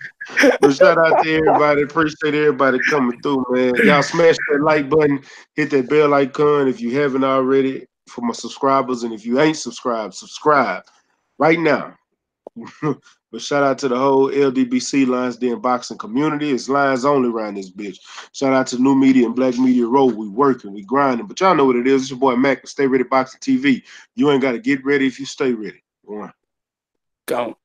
[SPEAKER 1] but shout out to everybody. Appreciate everybody coming through, man. Y'all smash that like button, hit that bell icon if you haven't already for my subscribers, and if you ain't subscribed, subscribe right now. But shout out to the whole LDBC Lions Den boxing community. It's Lions only around this bitch. Shout out to New Media and Black Media Road. We working, we grinding. But y'all know what it is. It's your boy Mac with Stay Ready Boxing TV. You ain't got to get ready if you stay ready. Go on.
[SPEAKER 2] Go.